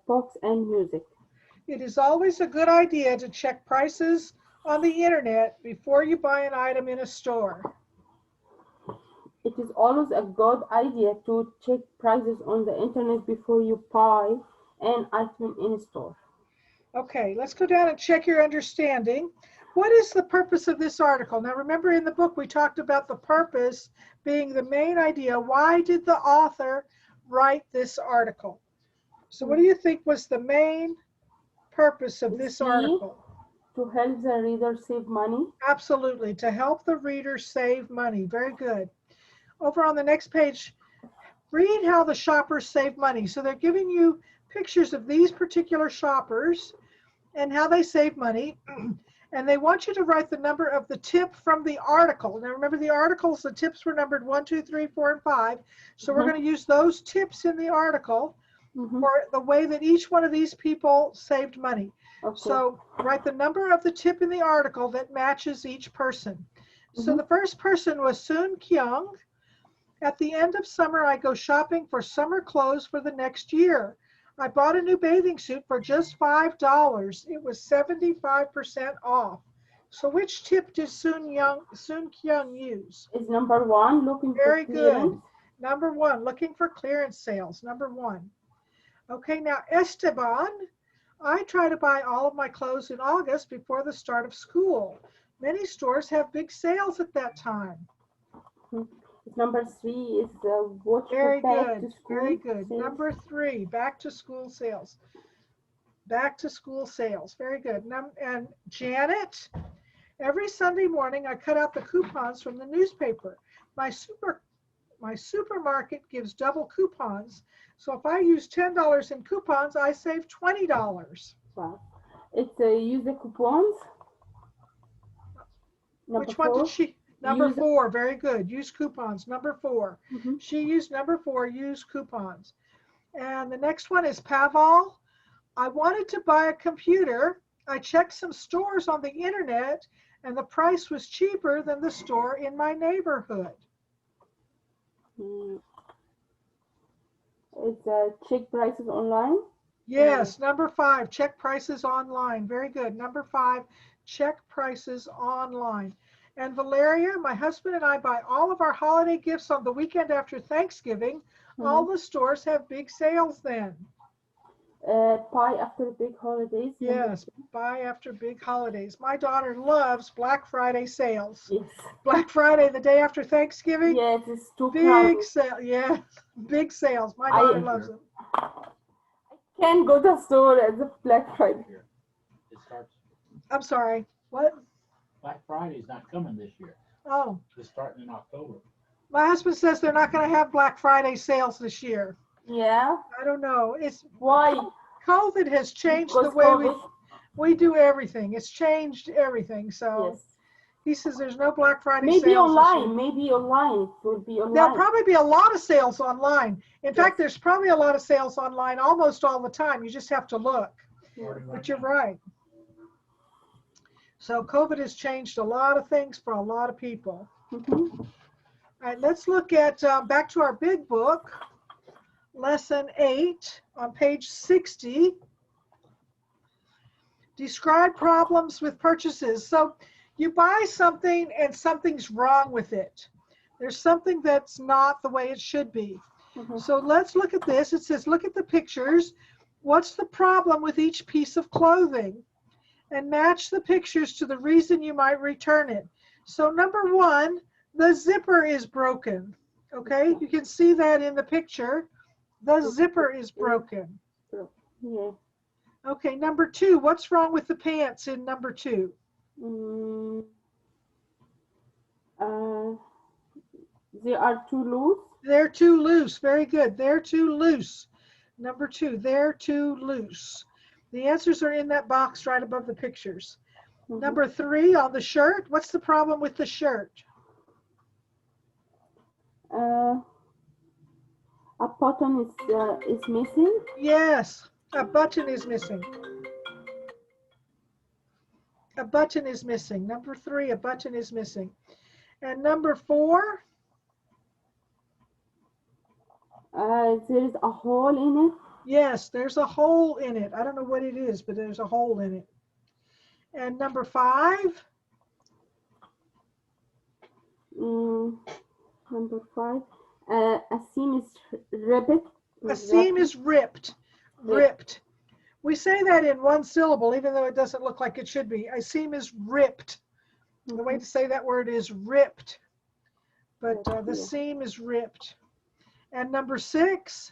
books, and music. It is always a good idea to check prices on the internet before you buy an item in a store. It is always a good idea to check prices on the internet before you buy an item in a store. Okay, let's go down and check your understanding. What is the purpose of this article? Now remember, in the book we talked about the purpose being the main idea. Why did the author write this article? So what do you think was the main purpose of this article? To help the reader save money. Absolutely, to help the reader save money. Very good. Over on the next page, read how the shoppers save money. So they're giving you pictures of these particular shoppers and how they save money. And they want you to write the number of the tip from the article. Now remember, the articles, the tips were numbered 1, 2, 3, 4, and 5. So we're going to use those tips in the article for the way that each one of these people saved money. Okay. So write the number of the tip in the article that matches each person. So the first person was Soon Kyung. At the end of summer, I go shopping for summer clothes for the next year. I bought a new bathing suit for just $5. It was 75% off. So which tip did Soon Kyung use? Is number 1 looking Very for clearance? Good. Number 1, looking for clearance sales. Number 1. Okay, now Esteban, I try to buy all of my clothes in August before the start of school. Many stores have big sales at that time. Number 3 is watch Very for back good. to school. Very good. Sales. Number 3, back to school sales. Back to school sales. Very good. And Janet, every Sunday morning I cut out the coupons from the newspaper. My supermarket gives double coupons. So if I use $10 in coupons, I save $20. Wow. It's use the coupons. Which one did she? Number 4, very good. Use coupons, number 4. She used number 4, use coupons. And the next one is Pavel. I wanted to buy a computer. I checked some stores on the internet and the price was cheaper than the store in my neighborhood. It's check prices online. Yes, number 5, check prices online. Very good. Number 5, check prices online. And Valeria, my husband and I buy all of our holiday gifts on the weekend after Thanksgiving. All the stores have big sales then. Buy after big holidays. Yes, buy after big holidays. My daughter loves Black Friday sales. Yes. Black Friday, the day after Thanksgiving. Yes, it's too Big crowded. sale, yeah, big sales. My daughter loves it. Can't go to the store at the Black Friday. It starts, I'm sorry. What? Black Friday's not coming this year. Oh, It's starting in October. my husband says they're not going to have Black Friday sales this year. Yeah. I don't know. It's Why? COVID has changed the Because way COVID. we do everything. It's changed everything. So Yes. he says there's no Black Friday Maybe sales this year. online. Maybe online. It will be online. There'll probably be a lot of sales online. In fact, there's probably a lot of sales online almost all the time. You just have to look. But you're right. So COVID has changed a lot of things for a lot of people. All right, let's look at back to our big book, lesson 8 on page 60. Describe problems with purchases. So you buy something and something's wrong with it. There's something that's not the way it should be. So let's look at this. It says, look at the pictures. What's the problem with each piece of clothing? And match the pictures to the reason you might return it. So number 1, the zipper is broken. Okay, you can see that in the picture. The zipper is broken. Yeah. Okay, number 2, what's wrong with the pants in number 2? They are too loose. They're too loose. Very good. They're too loose. Number 2, they're too loose. The answers are in that box right above the pictures. Number 3, on the shirt, what's the problem with the shirt? A button is missing. Yes, a button is missing. A button is missing. Number 3, a button is missing. And number 4? There is a hole in it. Yes, there's a hole in it. I don't know what it is, but there's a hole in it. And number 5? Number 5. A seam is ripped. A seam is ripped. Ripped. We say that in one syllable, even though it doesn't look like it should be. A seam is ripped. The way to say that word is ripped. But the seam is ripped. And number 6?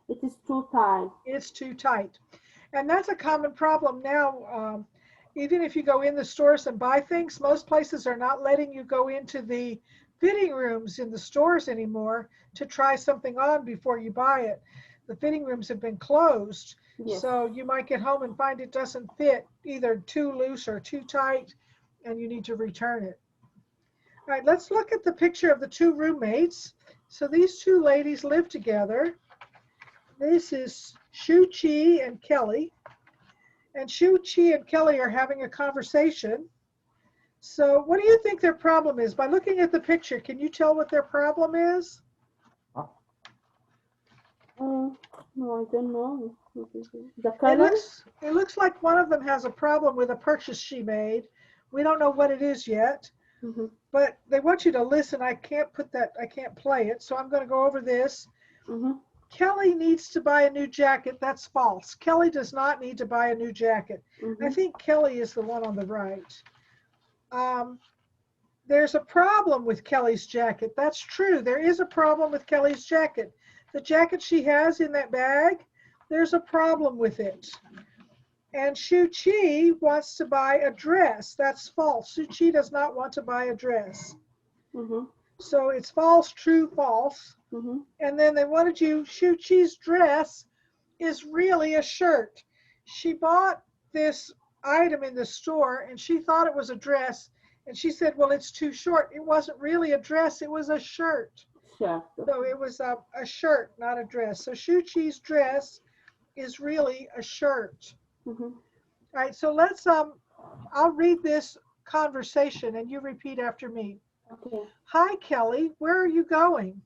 It is too tight. It's too tight. And that's a common problem now. Even if you go in the stores and buy things, most places are not letting you go into the fitting rooms in the stores anymore to try something on before you buy it. The fitting rooms have been closed. Yes. So you might get home and find it doesn't fit, either too loose or too tight, and you need to return it. All right, let's look at the picture of the 2 roommates. So these 2 ladies live together. This is Shu Chi and Kelly. And Shu Chi and Kelly are having a conversation. So what do you think their problem is? By looking at the picture, can you tell what their problem is? No, I don't know. The color? It looks like one of them has a problem with a purchase she made. We don't know what it is yet. But they want you to listen. I can't play it. So I'm going to go over this. Kelly needs to buy a new jacket. That's false. Kelly does not need to buy a new jacket. I think Kelly is the one on the right. There's a problem with Kelly's jacket. That's true. There is a problem with Kelly's jacket. The jacket she has in that bag, there's a problem with it. And Shu Chi wants to buy a dress. That's false. Shu Chi does not want to buy a dress. So it's false, true, false. And then they wanted you, Shu Chi's dress is really a shirt. She bought this item in the store and she thought it was a dress. And she said, well, it's too short. It wasn't really a dress. It was a shirt. Shirt. So it was a shirt, not a dress. So Shu Chi's dress is really a shirt. All right, so let's, I'll read this conversation and you repeat after me. Okay. Hi, Kelly, where are you going?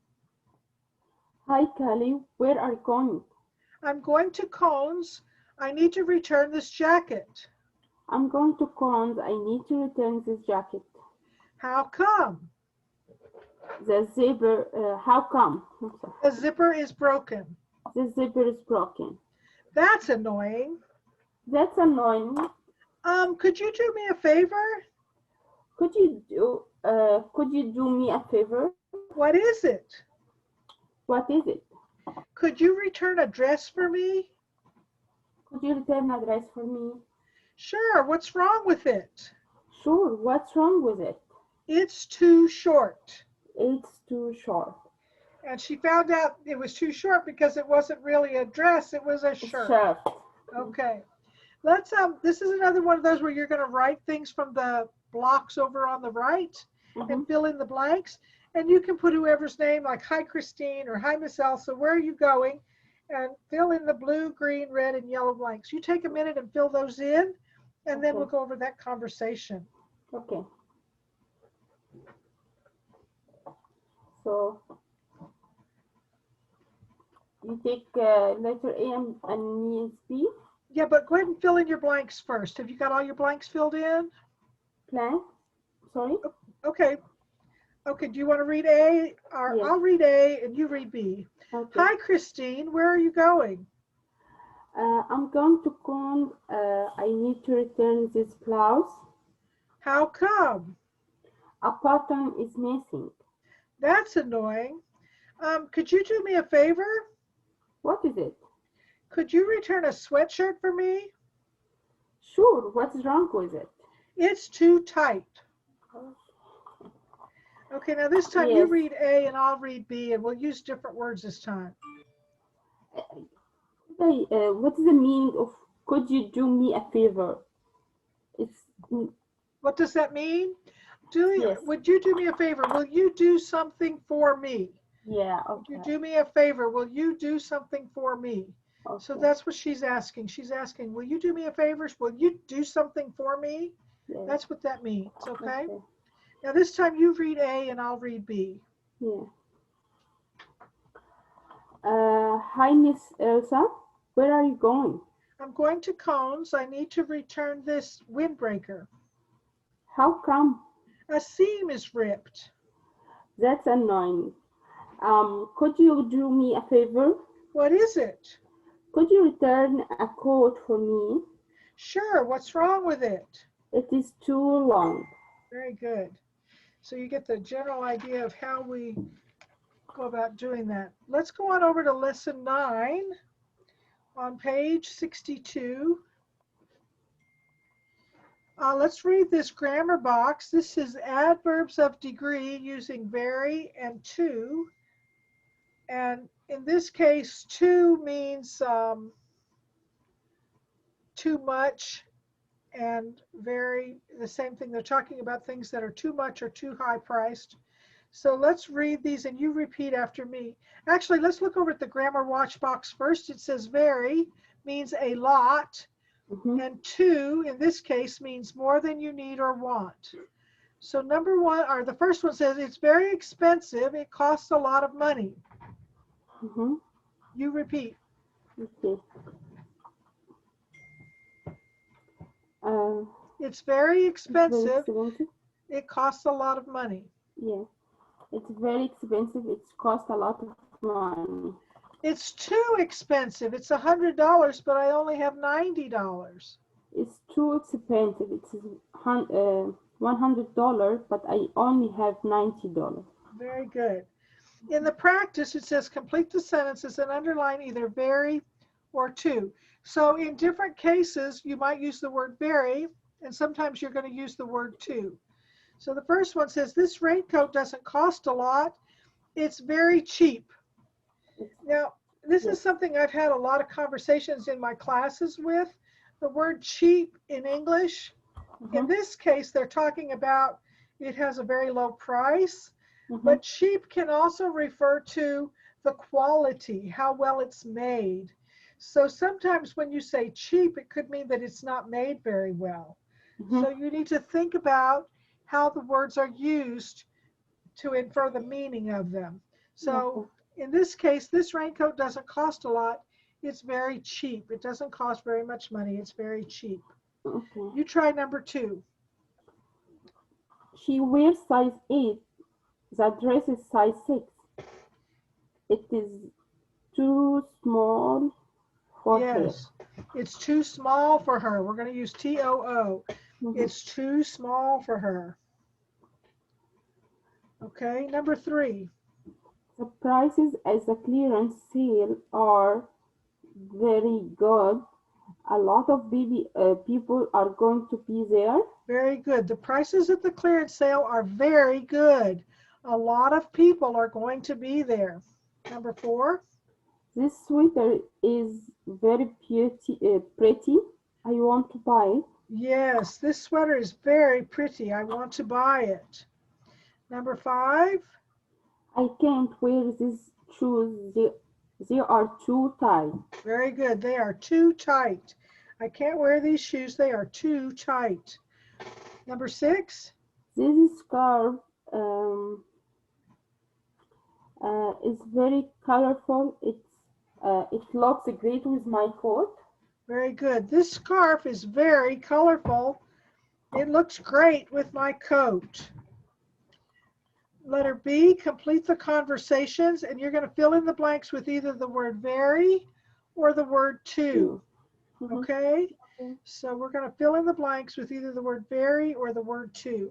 Hi, Kelly, where are you going? I'm going to Cones. I need to return this jacket. I'm going to Cons. I need to return this jacket. How come? The zipper, how come? I'm sorry. The zipper is broken. The zipper is broken. That's annoying. That's annoying. Could you do me a favor? Could you do me a favor? What is it? What is it? Could you return a dress for me? Could you return a dress for me? Sure, what's wrong with it? Sure, what's wrong with it? It's too short. It's too short. And she found out it was too short because it wasn't really a dress, it was a shirt. Shirt. Okay. Let's this is another one of those where you're going to write things from the blocks over on the right and fill in the blanks. And you can put whoever's name, like hi Christine or hi Miss Elsa, where are you going? And fill in the blue, green, red, and yellow blanks. You take a minute and fill those in, and then we'll go over that conversation. Okay. So you take letter A and means B. Yeah, but go ahead and fill in your blanks first. Have you got all your blanks filled in? Blank. Sorry. Okay. Okay, do you want to read A? Or Yes. I'll read A and you read B. Okay. Hi, Christine. Where are you going? I'm going to Cons. I need to return this blouse. How come? A button is missing. That's annoying. Could you do me a favor? What is it? Could you return a sweatshirt for me? Sure. What's wrong with it? It's too tight. Okay, now this time you Yes. read A and I'll read B, and we'll use different words this time. Hey, what is the meaning of could you do me a favor? It's What does that mean? Yes. Would you do me a favor? Will you do something for me? yeah. Would you Okay. do me a favor? Will you do something for me? So Okay. that's what she's asking. She's asking, will you do me a favor? Will you do something for me? Yeah. That's what that means, okay? Okay. Now this time you read A and I'll read B. Yeah. Hi, Miss Elsa. Where are you going? I'm going to Cones. I need to return this windbreaker. How come? A seam is ripped. That's annoying. Could you do me a favor? What is it? Could you return a coat for me? Sure, what's wrong with it? It is too long. Very good. So you get the general idea of how we go about doing that. Let's go on over to lesson 9 on page 62. Let's read this grammar box. This is adverbs of degree using very and to. And in this case, to means too much, and very, the same thing. They're talking about things that are too much or too high priced. So let's read these and you repeat after me. Actually, let's look over at the grammar watch box first. It says very means a lot, and to, in this case, means more than you need or want. So number one, or the first one says it's very expensive. It costs a lot of money. You repeat. Okay. It's very Very expensive. expensive. It costs a lot of money. Yeah. It's very expensive. It costs a lot of money. It's too expensive. It's $100, but I only have $90. It's too expensive. It's $100, but I only have $90. Very good. In the practice, it says complete the sentences and underline either very or to. So in different cases, you might use the word very, and sometimes you're going to use the word to. So the first one says, this raincoat doesn't cost a lot. It's very cheap. Now, this is something I've had a lot of conversations in my classes with. The word cheap in English, in this case, they're talking about it has a very low price, but cheap can also refer to the quality, how well it's made. So sometimes when you say cheap, it could mean that it's not made very well. So you need to think about how the words are used to infer the meaning of them. So in this case, this raincoat doesn't cost a lot. It's very cheap. It doesn't cost very much money. It's very cheap. Okay. You try number 2. She wears size 8. The dress is size 6. It is too small for her. Yes, it's too small for her. We're going to use TOO. Mhm. It's too small for her. Okay, number 3. The prices at the clearance sale are very good. A lot of people are going to be there. Very good. The prices at the clearance sale are very good. A lot of people are going to be there. Number 4. This sweater is very pretty. I want to buy it. Yes, this sweater is very pretty. I want to buy it. Number 5. I can't wear these shoes. They are too tight. Very good. They are too tight. I can't wear these shoes. They are too tight. Number 6. This scarf um, is very colorful. It looks great with my coat. Very good. This scarf is very colorful. It looks great with my coat. Letter B, complete the conversations, and you're going to fill in the blanks with either the word very or the word to. Mhm. Okay? Okay. So we're going to fill in the blanks with either the word very or the word to.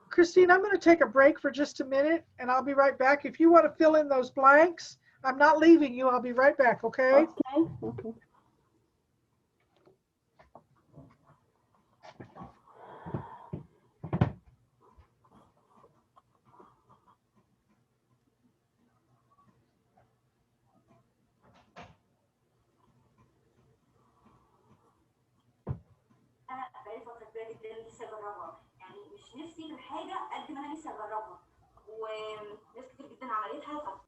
Christine, I'm going to take a break for just a minute, and I'll be right back. If you want to fill in those blanks, I'm not leaving you. I'll be right back, okay? Okay. Okay. انا بقالي فتره كبيره جدا نفسي اجربها، يعني مش نفسي في الحاجه قد ما انا نفسي اجربها، وناس كتير جدا عملتها.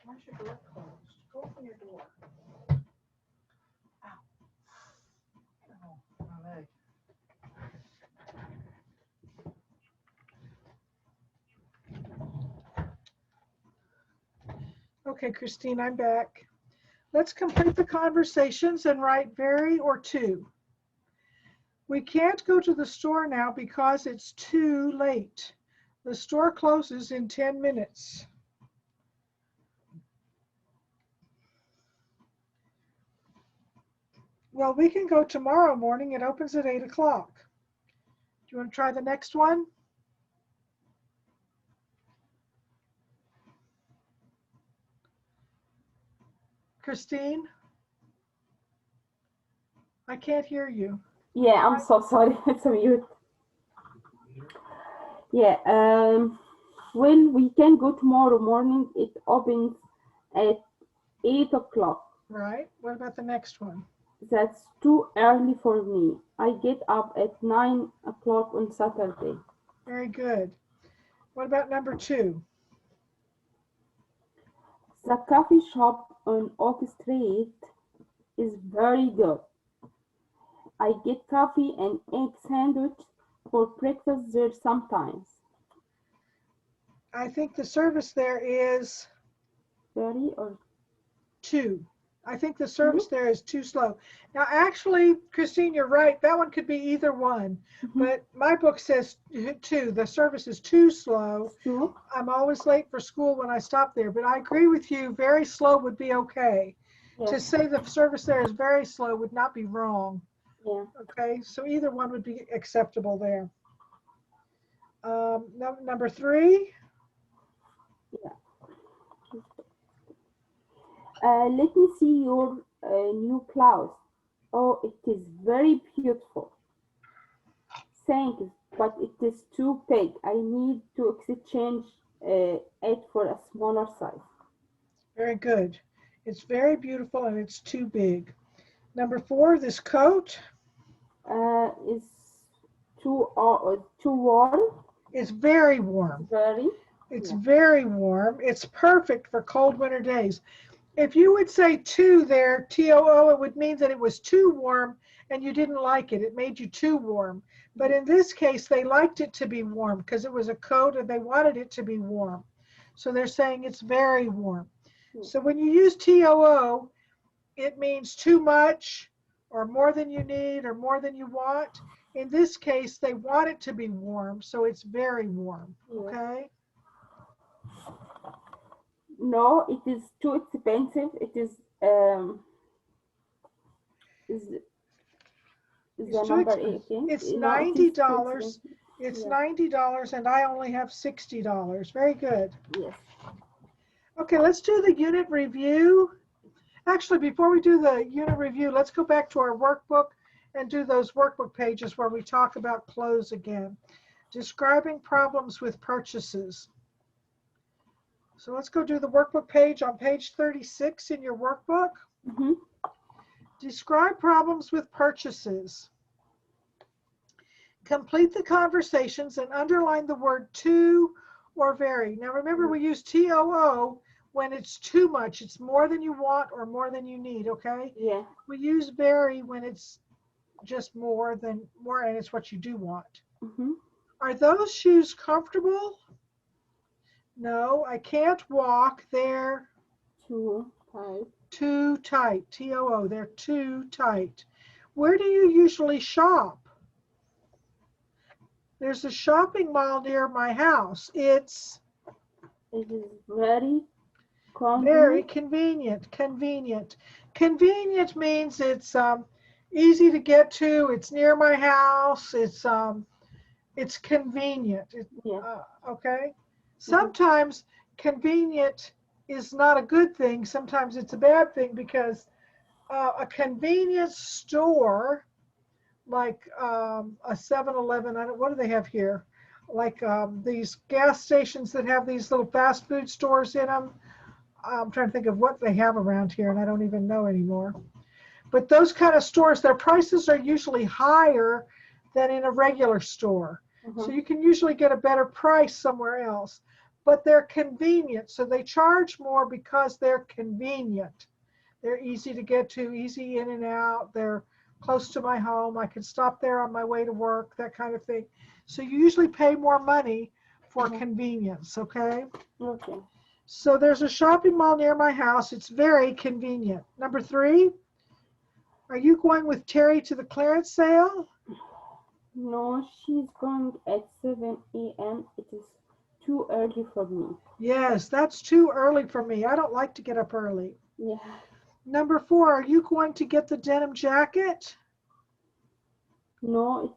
Why's your door closed? Go open your door. Ow. Oh, my leg. Okay, Christine, I'm back. Let's complete the conversations and write very or to. We can't go to the store now because it's too late. The store closes in 10 minutes. Well, we can go tomorrow morning. It opens at 8 o'clock. you want to try the next one? Christine? I can't hear you. Yeah, I'm so sorry. It's a mute. Yeah, well, we can go tomorrow morning. It opens at 8 o'clock. Right. What about the next one? That's too early for me. I get up at 9 o'clock on Saturday. Very good. What about number 2? The coffee shop on Oak Street is very good. I get coffee and egg sandwich for breakfast there sometimes. I think the service there is Very or 2. I think the service there is too slow. Now, actually, Christine, you're right. That one could be either one. But my book says 2. The service is too slow. two. I'm always late for school when I stop there. But I agree with you. Very slow would be okay. To Yes. say the service there is very slow would not be wrong. Yeah. Okay, so either one would be acceptable there. Number 3. Let me see your new blouse. Oh, it is very beautiful. Thanks, but it is too big. I need to exchange it for a smaller size. Very good. It's very beautiful and it's too big. Number 4, this coat Is too warm. is very warm. Very. It's Yeah. very warm. It's perfect for cold winter days. If you would say 2 there, TOO, it would mean that it was too warm and you didn't like it. It made you too warm. But in this case, they liked it to be warm because it was a coat and they wanted it to be warm. So they're saying it's very warm. So when you use TOO, it means too much or more than you need or more than you want. In this case, they want it to be warm, so it's very warm, okay? No, it is too expensive. It is is the It's too number expensive. 18? It's No, it is too $90. expensive. It's Yeah. $90 and I only have $60. Very good. Yes. Okay, let's do the unit review. Actually, before we do the unit review, let's go back to our workbook and do those workbook pages where we talk about clothes again. Describing problems with purchases. So let's go do the workbook page on page 36 in your workbook. Mm-hmm. Describe problems with purchases. Complete the conversations and underline the word too or very. Now remember, we use TOO when it's too much. It's more than you want or more than you need, okay? Yeah. We use very when it's just more and it's what you do want. Mm-hmm. Are those shoes comfortable? No, I can't walk. They're Too tight. too tight. TOO, they're too tight. Where do you usually shop? There's a shopping mall near my house. It's It is very very convenient. convenient. Convenient means it's easy to get to. It's near my house. It's convenient. Yeah. Okay. Sometimes convenient is not a good thing. Sometimes it's a bad thing because a convenience store like a 7-Eleven, what do they have here? Like these gas stations that have these little fast food stores in them. I'm trying to think of what they have around here and I don't even know anymore. But those kind of stores, their prices are usually higher than in a regular store. So you can usually get a better price somewhere else, but they're convenient. So they charge more because they're convenient. They're easy to get to, easy in and out. They're close to my home. I can stop there on my way to work, that kind of thing. So you usually pay more money for convenience, okay? Okay. So there's a shopping mall near my house. It's very convenient. Number 3, are you going with Terry to the clearance sale? No, she's going at 7 a.m. It is too early for me. Yes, that's too early for me. I don't like to get up early. Yeah. Number 4, are you going to get the denim jacket? No,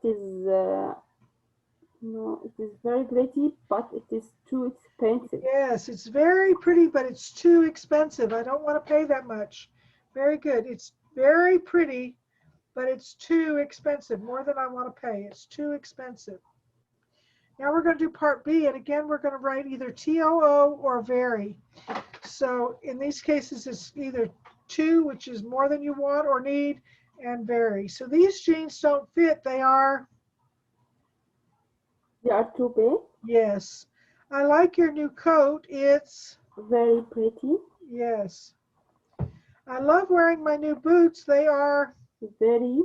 No, it is very pretty, but it is too expensive. Yes, it's very pretty, but it's too expensive. I don't want to pay that much. Very good. It's very pretty, but it's too expensive. More than I want to pay. It's too expensive. Now we're going to do part B, and again, we're going to write either TOO or very. So in these cases, it's either too, which is more than you want or need, and very. So these jeans don't fit. They are, They are too big, yes. I like your new coat. It's, very pretty, yes. I love wearing my new boots. They are, very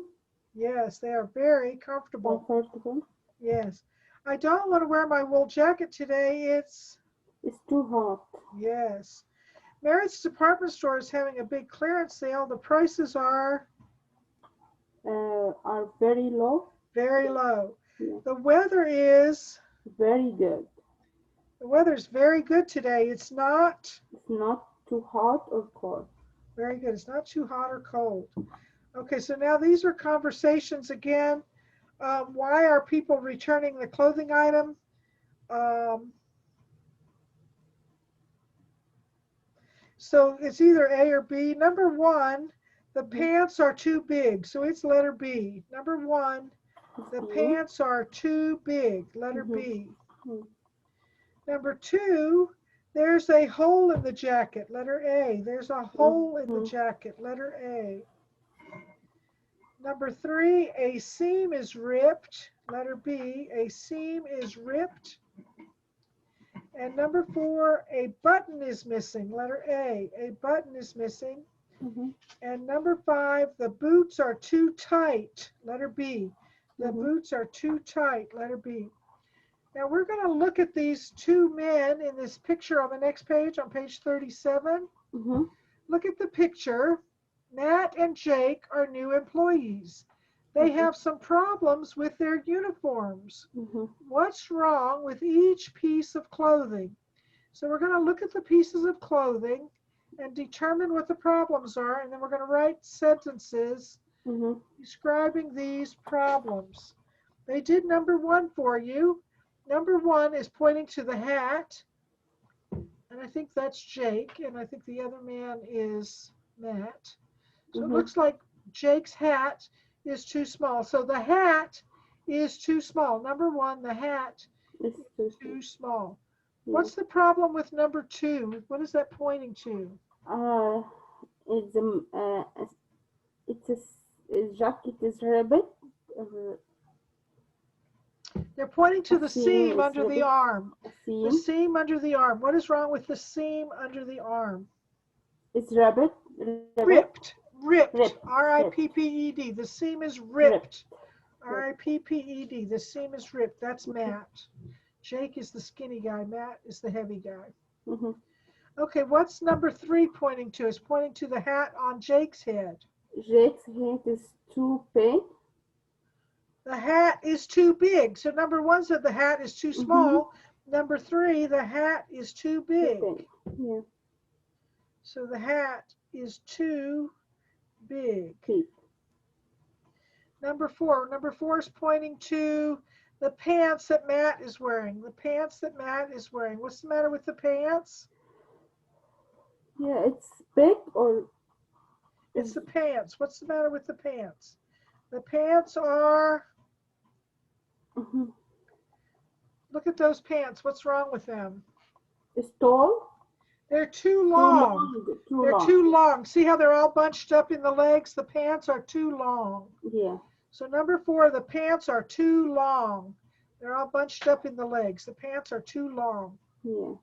yes, they are very comfortable. comfortable. Yes. I don't want to wear my wool jacket today. It's, It's too hot. yes. Merritt's department store is having a big clearance sale. The prices are Very low. very low. Yeah. The weather is, Very good. the weather's very good today. It's not It's not too hot or cold. very good. It's not too hot or cold. Okay, so now these are conversations again. Why are people returning the clothing item? So it's either A or B. Number one, the pants are too big. So it's letter B. Number one, the pants are too big. Letter B. Mhm. Number two, there's a hole in the jacket. Letter A. There's a hole in the jacket. Letter A. Number three, a seam is ripped. Letter B. A seam is ripped. And number four, a button is missing. Letter A. A button is missing. Mhm. And number five, the boots are too tight. Letter B. The boots are too tight. Letter B. Now we're going to look at these two men in this picture on the next page, on page 37. Mhm. Look at the picture. Matt and Jake are new employees. They have some problems with their uniforms. Mhm. What's wrong with each piece of clothing? So we're going to look at the pieces of clothing and determine what the problems are, and then we're going to write sentences Mhm. describing these problems. They did number one for you. Number one is pointing to the hat, and I think that's Jake, and I think the other man is Matt. So it looks like Jake's hat is too small. So the hat is too small. Number one, the hat It's is too small. Yeah. What's the problem with number two? What is that pointing to? Uh, it's it's a jacket is ribbed. Uh, They're pointing to a the seam seam is under the ribbed. arm. A The seam seam under the arm. What is wrong with the seam under the arm? is ribbed. Ripped. Ripped. Ripped. R-I-P-P-E-D. The seam is ripped. R-I-P-P-E-D. The seam is ripped. That's Matt. Jake is the skinny guy. Matt is the heavy guy. Mhm. Okay, what's number three pointing to? It's pointing to the hat on Jake's head. Jake's head is too big. The hat is too big. So number one said the hat is too small. Number three, the hat is too big. Yeah. So the hat is too big. Big. Number four is pointing to the pants that Matt is wearing. The pants that Matt is wearing. What's the matter with the pants? Yeah, it's big or It's the pants. What's the matter with the pants? The pants are, look at those pants. What's wrong with them? it's tall. They're too long. They're too long. See how they're all bunched up in the legs? The pants are too long. Yeah. So number four, the pants are too long. They're all bunched up in the legs. The pants are too long. Yeah.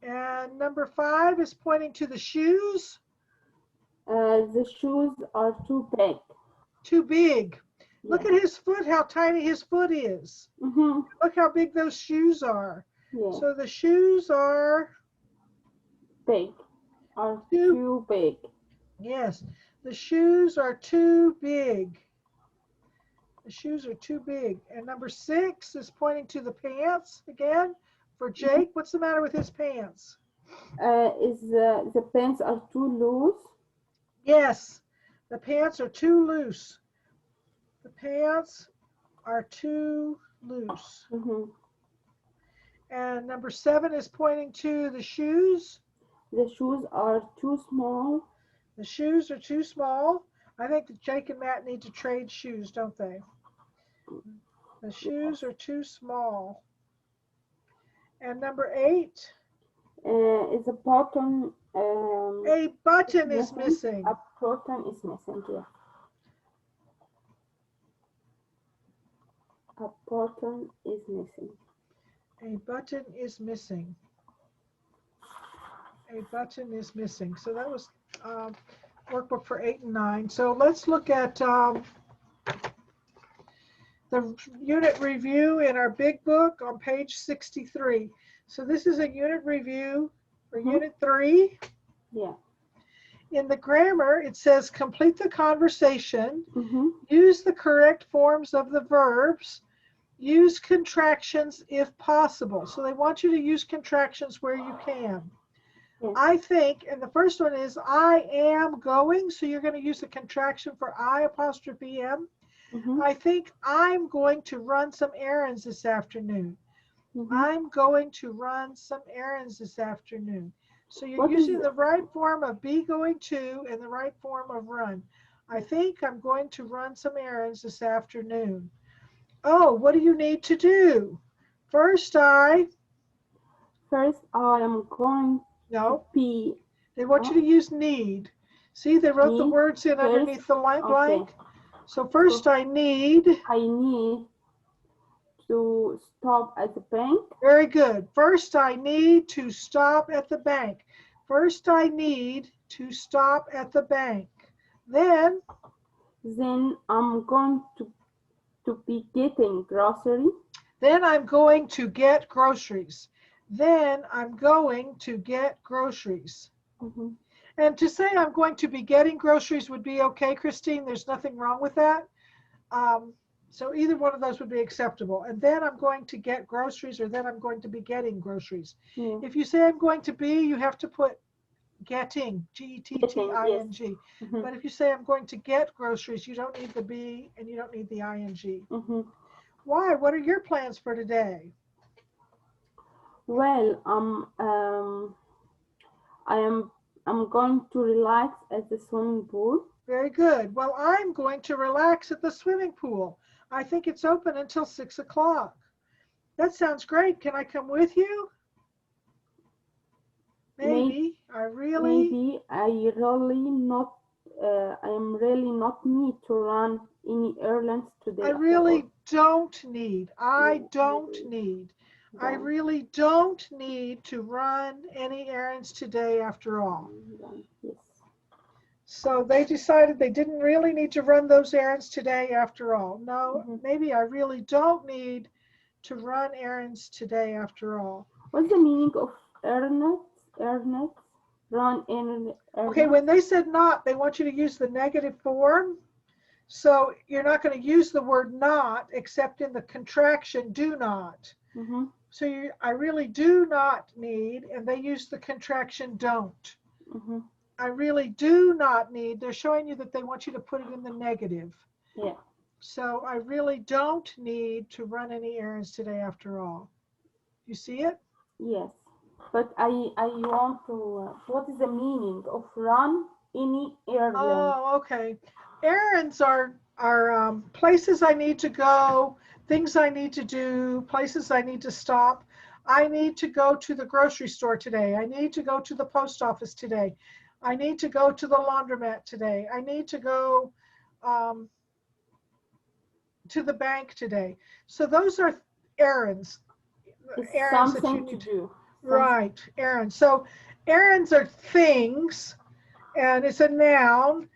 And number five is pointing to the shoes. The shoes are too big. Too big. Look at his foot, how tiny his foot is. Look how big those shoes are. Yeah. So the shoes are Big. Are too big. Yes, the shoes are too big. The shoes are too big. And number six is pointing to the pants again. For Jake, what's the matter with his pants? Is the pants are too loose? Yes, the pants are too loose. The pants are too loose. Mm-hmm. And number 7 is pointing to the shoes. The shoes are too small. The shoes are too small. I think that Jake and Matt need to trade shoes, don't they? The shoes are too small. And number 8. Is a button. A button is missing. A button is missing. Yeah. A button is missing. A button is missing. A button is missing. So that was workbook for 8 and 9. So let's look at the unit review in our big book on page 63. So this is a unit review for unit 3. Yeah. In the grammar, it says complete the conversation, Mm-hmm. use the correct forms of the verbs, use contractions if possible. So they want you to use contractions where you can. Yes. I think, and the first one is I am going, so you're going to use a contraction for I apostrophe am. Mm-hmm. I think I'm going to run some errands this afternoon. Mm-hmm. I'm going to run some errands this afternoon. So you're What is using it? the right form of be going to and the right form of run. I think I'm going to run some errands this afternoon. Oh, what do you need to do? First, I am going no. to be. They want you to use need. See, they wrote the Need. words in First, underneath the blank. okay. So first, I need. I need to stop at the bank. Very good. First, I need to stop at the bank. First, I need to stop at the bank. Then I'm going to be getting grocery. Then I'm going to get groceries. Then I'm going to get groceries. Mm-hmm. And to say I'm going to be getting groceries would be okay, Christine. There's nothing wrong with that. So either one of those would be acceptable. And then I'm going to get groceries, or then I'm going to be getting groceries. Yeah. If you say I'm going to be, you have to put getting, G-E-T-T-I-N-G. Mm-hmm. But if you say I'm going to get groceries, you don't need the be and you don't need the ing. Mm-hmm. Why? What are your plans for today? Well, I'm going to relax at the swimming pool. Very good. Well, I'm going to relax at the swimming pool. I think it's open until 6 o'clock. That sounds great. Can I come with you? Maybe. Maybe I am really not need to run any errands today. I really don't need. I really don't need to run any errands today after all. Yes. So they decided they didn't really need to run those errands today after all. No, maybe I really don't need to run errands today after all. What's the meaning of errands? Run errands? Okay, when they said not, they want you to use the negative form. So you're not going to use the word not except in the contraction do not. Mm-hmm. So I really do not need, and they use the contraction don't. Mm-hmm. I really do not need. They're showing you that they want you to put it in the negative. Yeah. So I really don't need to run any errands today after all. You see it? Yes. But I want to, what is the meaning of run any errand? Oh, okay. Errands are places I need to go, things I need to do, places I need to stop. I need to go to the grocery store today. I need to go to the post office today. I need to go to the laundromat today. I need to go to the bank today. So those are errands. It's errands something that you need to do. Right, errands. So errands are things, and it's a noun.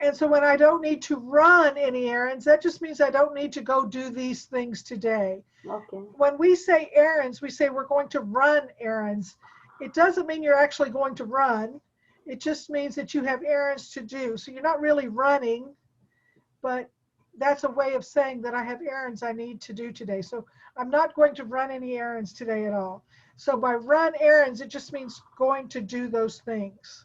And so when I don't need to run any errands, that just means I don't need to go do these things today. Okay. When we say errands, we say we're going to run errands. It doesn't mean you're actually going to run. It just means that you have errands to do. So you're not really running, but that's a way of saying that I have errands I need to do today. So I'm not going to run any errands today at all. So by run errands, it just means going to do those things.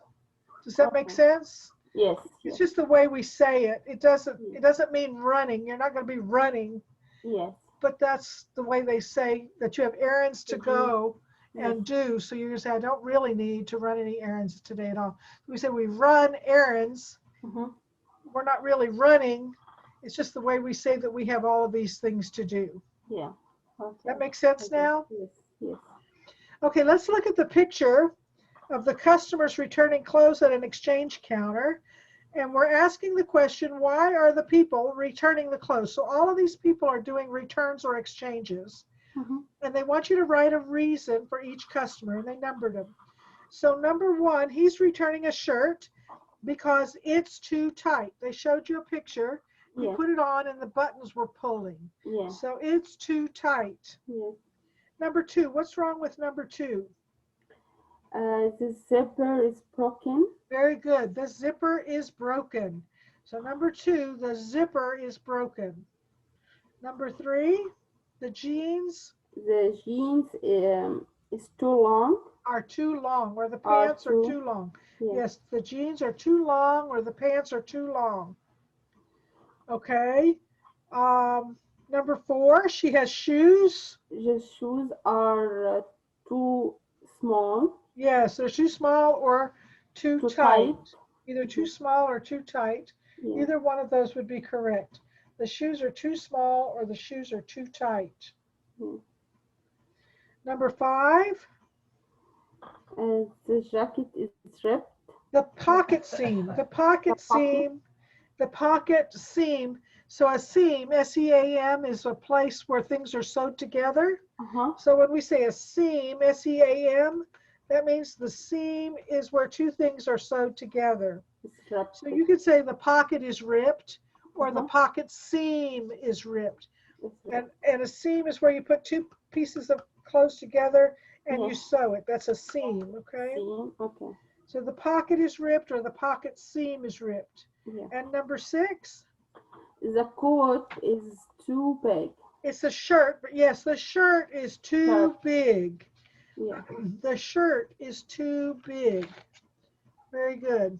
Does that make sense? Yes. It's just the way we say it. It doesn't mean running. You're not going to be running. Yes. but that's the way they say that you have errands to go Yes. and do. So you're gonna say, I don't really need to run any errands today at all. We say we run errands. Mhm. We're not really running. It's just the way we say that we have all of these things to do. Yeah. Okay. That makes sense Okay. now? Yes. Yes. Okay, let's look at the picture of the customers returning clothes at an exchange counter. And we're asking the question, why are the people returning the clothes? So all of these people are doing returns or exchanges. Mhm. And they want you to write a reason for each customer, and they numbered them. So number one, he's returning a shirt because it's too tight. They showed you a picture. He Yeah. put it on and the buttons were pulling. Yeah. So it's too tight. Yes. Number two, what's wrong with number two? The zipper is broken. Very good. The zipper is broken. So number two, the zipper is broken. Number three, the jeans The jeans is too long. are too long, or the Are pants are too long. Yeah. Yes, the jeans are too long, or the pants are too long. Okay. Number four, she has shoes. The shoes are too small. Yes, they're too small or too Too tight. tight. Either too small or too tight. Yeah. Either one of those would be correct. The shoes are too small or the shoes are too tight. Yeah. Number five, The jacket is ripped. the pocket seam. The pocket The pocket. seam. The pocket seam. So a seam, S-E-A-M, is a place where things are sewed together. Uh-huh. So when we say a seam, S-E-A-M, that means the seam is where two things are sewed together. It's ripped. So you could say the pocket is ripped or the Uh-huh. pocket seam is ripped. It's ripped. And a seam is where you put two pieces of clothes together and you Yeah. sew it. That's a seam, okay? Seam. Okay. So the pocket is ripped or the pocket seam is ripped. Yeah. And number six, The coat is too big. it's a shirt, but yes, the shirt is too big. Yeah. The shirt is too big. Very good.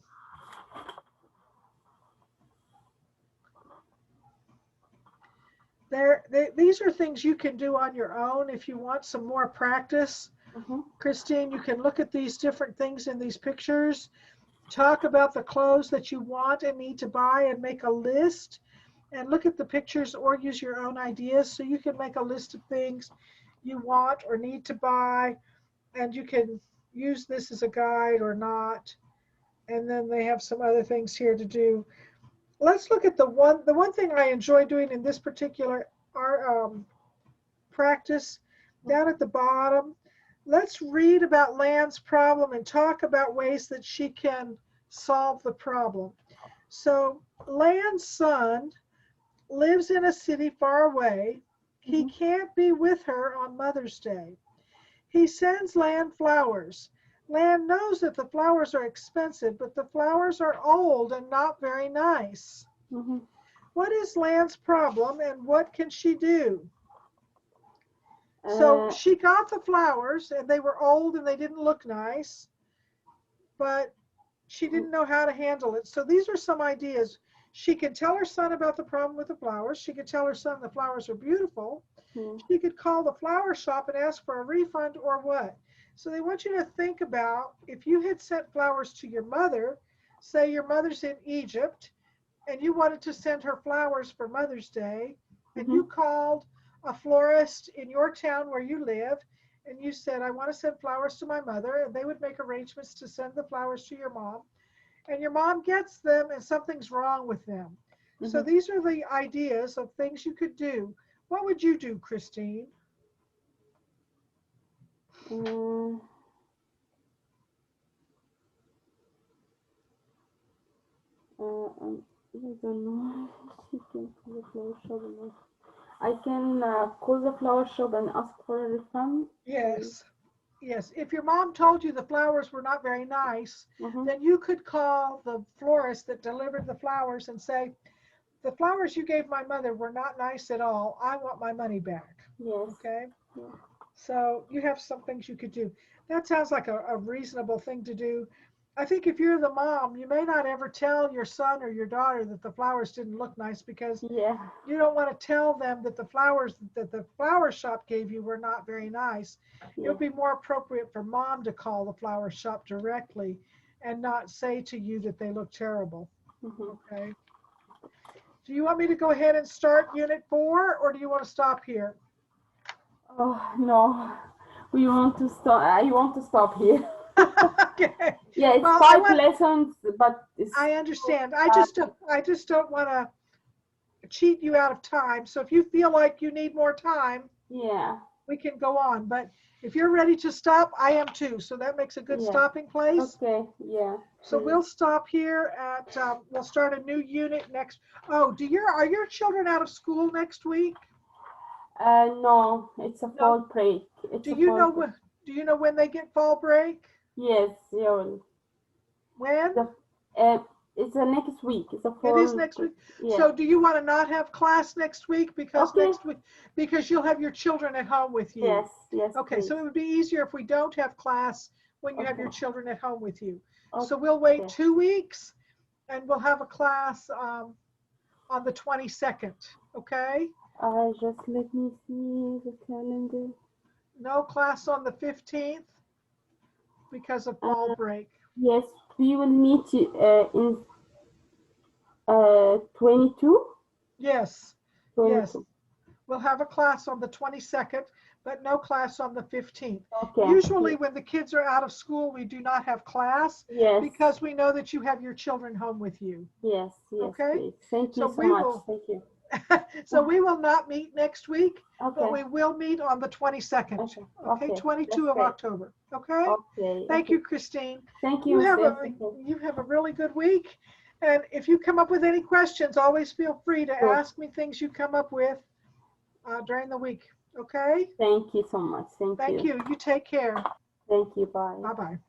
These are things you can do on your own if you want some more practice. Uh-huh. Christine, you can look at these different things in these pictures, talk about the clothes that you want and need to buy and make a list, and look at the pictures or use your own ideas. So you can make a list of things you want or need to buy, and you can use this as a guide or not. And then they have some other things here to do. Let's look at the one thing I enjoy doing in this particular practice down at the bottom. Let's read about Lan's problem and talk about ways that she can solve the problem. So Lan's son lives in a city far away. He can't be with her on Mother's Day. He sends Lan flowers. Lan knows that the flowers are expensive, but the flowers are old and not very nice. Mm-hmm. What is Lan's problem and what can she do? So she got the flowers and they were old and they didn't look nice, but she didn't know how to handle it. So these are some ideas. She can tell her son about the problem with the flowers. She could tell her son the flowers are beautiful. She could call the flower shop and ask for a refund or what. So they want you to think about if you had sent flowers to your mother, say your mother's in Egypt, and you wanted to send her flowers for Mother's Day, and you called a florist in your town where you live, and you said, I want to send flowers to my mother, and they would make arrangements to send the flowers to your mom, and your mom gets them and something's wrong with them. So these are the ideas of things you could do. What would you do, Christine? I don't know. She can call the flower shop and I can call the flower shop and ask for a refund. Yes. Yes. If your mom told you the flowers were not very nice, then you could call the florist that delivered the flowers and say, the flowers you gave my mother were not nice at all. I want my money back. Yes. Okay. Yeah. So you have some things you could do. That sounds like a reasonable thing to do. I think if you're the mom, you may not ever tell your son or your daughter that the flowers didn't look nice because Yeah. you don't want to tell them that the flowers that the flower shop gave you were not very nice. It Yeah. would be more appropriate for mom to call the flower shop directly and not say to you that they look terrible. Mhm. Okay. Do you want me to go ahead and start Unit 4 or do you want to stop here? Oh no, we want to stop. I want to stop here. Okay. Yeah, it's Well, 5 lessons, but it's I understand. I just don't want to cheat you out of time. So if you feel like you need more time, yeah, we can go on. But if you're ready to stop, I am too. So that makes a good yeah. stopping place. Okay, yeah. So please. we'll stop here at, we'll start a new unit next. Oh, are your children out of school next week? No, it's a fall break. It's Do a you fall know break. do you know when they get fall break? Yes, yeah. When? It's a next week. It's a It fall. is next week. Yeah. So do you want to not have class next week because Okay. because you'll have your children at home with you? Yes, yes. Okay, please. so it would be easier if we don't have class when you have your Okay. children at home with you. Okay. So we'll wait 2 weeks and we'll have a class on the 22nd, okay? Just let me see the calendar. No class on the 15th because of fall break. Yes, we will meet in 22. Yes, 22. yes. We'll have a class on the 22nd, but no class on the 15th. Okay. Usually when the kids are out of school, we do not have class Yes. because we know that you have your children home with you. Yes. Yes. Okay. Please. Thank you So so we much. will- Thank you. So we will not meet next week, Okay. but we will meet on the 22nd. Okay. Okay, 22 of That's October. Okay. great. Okay. Thank okay. you, Christine. Thank You you. have Thank you have a really good week. And if you come up with any questions, always feel free to Sure. ask me things you come up with during the week. Okay. Thank you so much. Thank Thank you. you. You take care. Thank you. Bye. Bye-bye.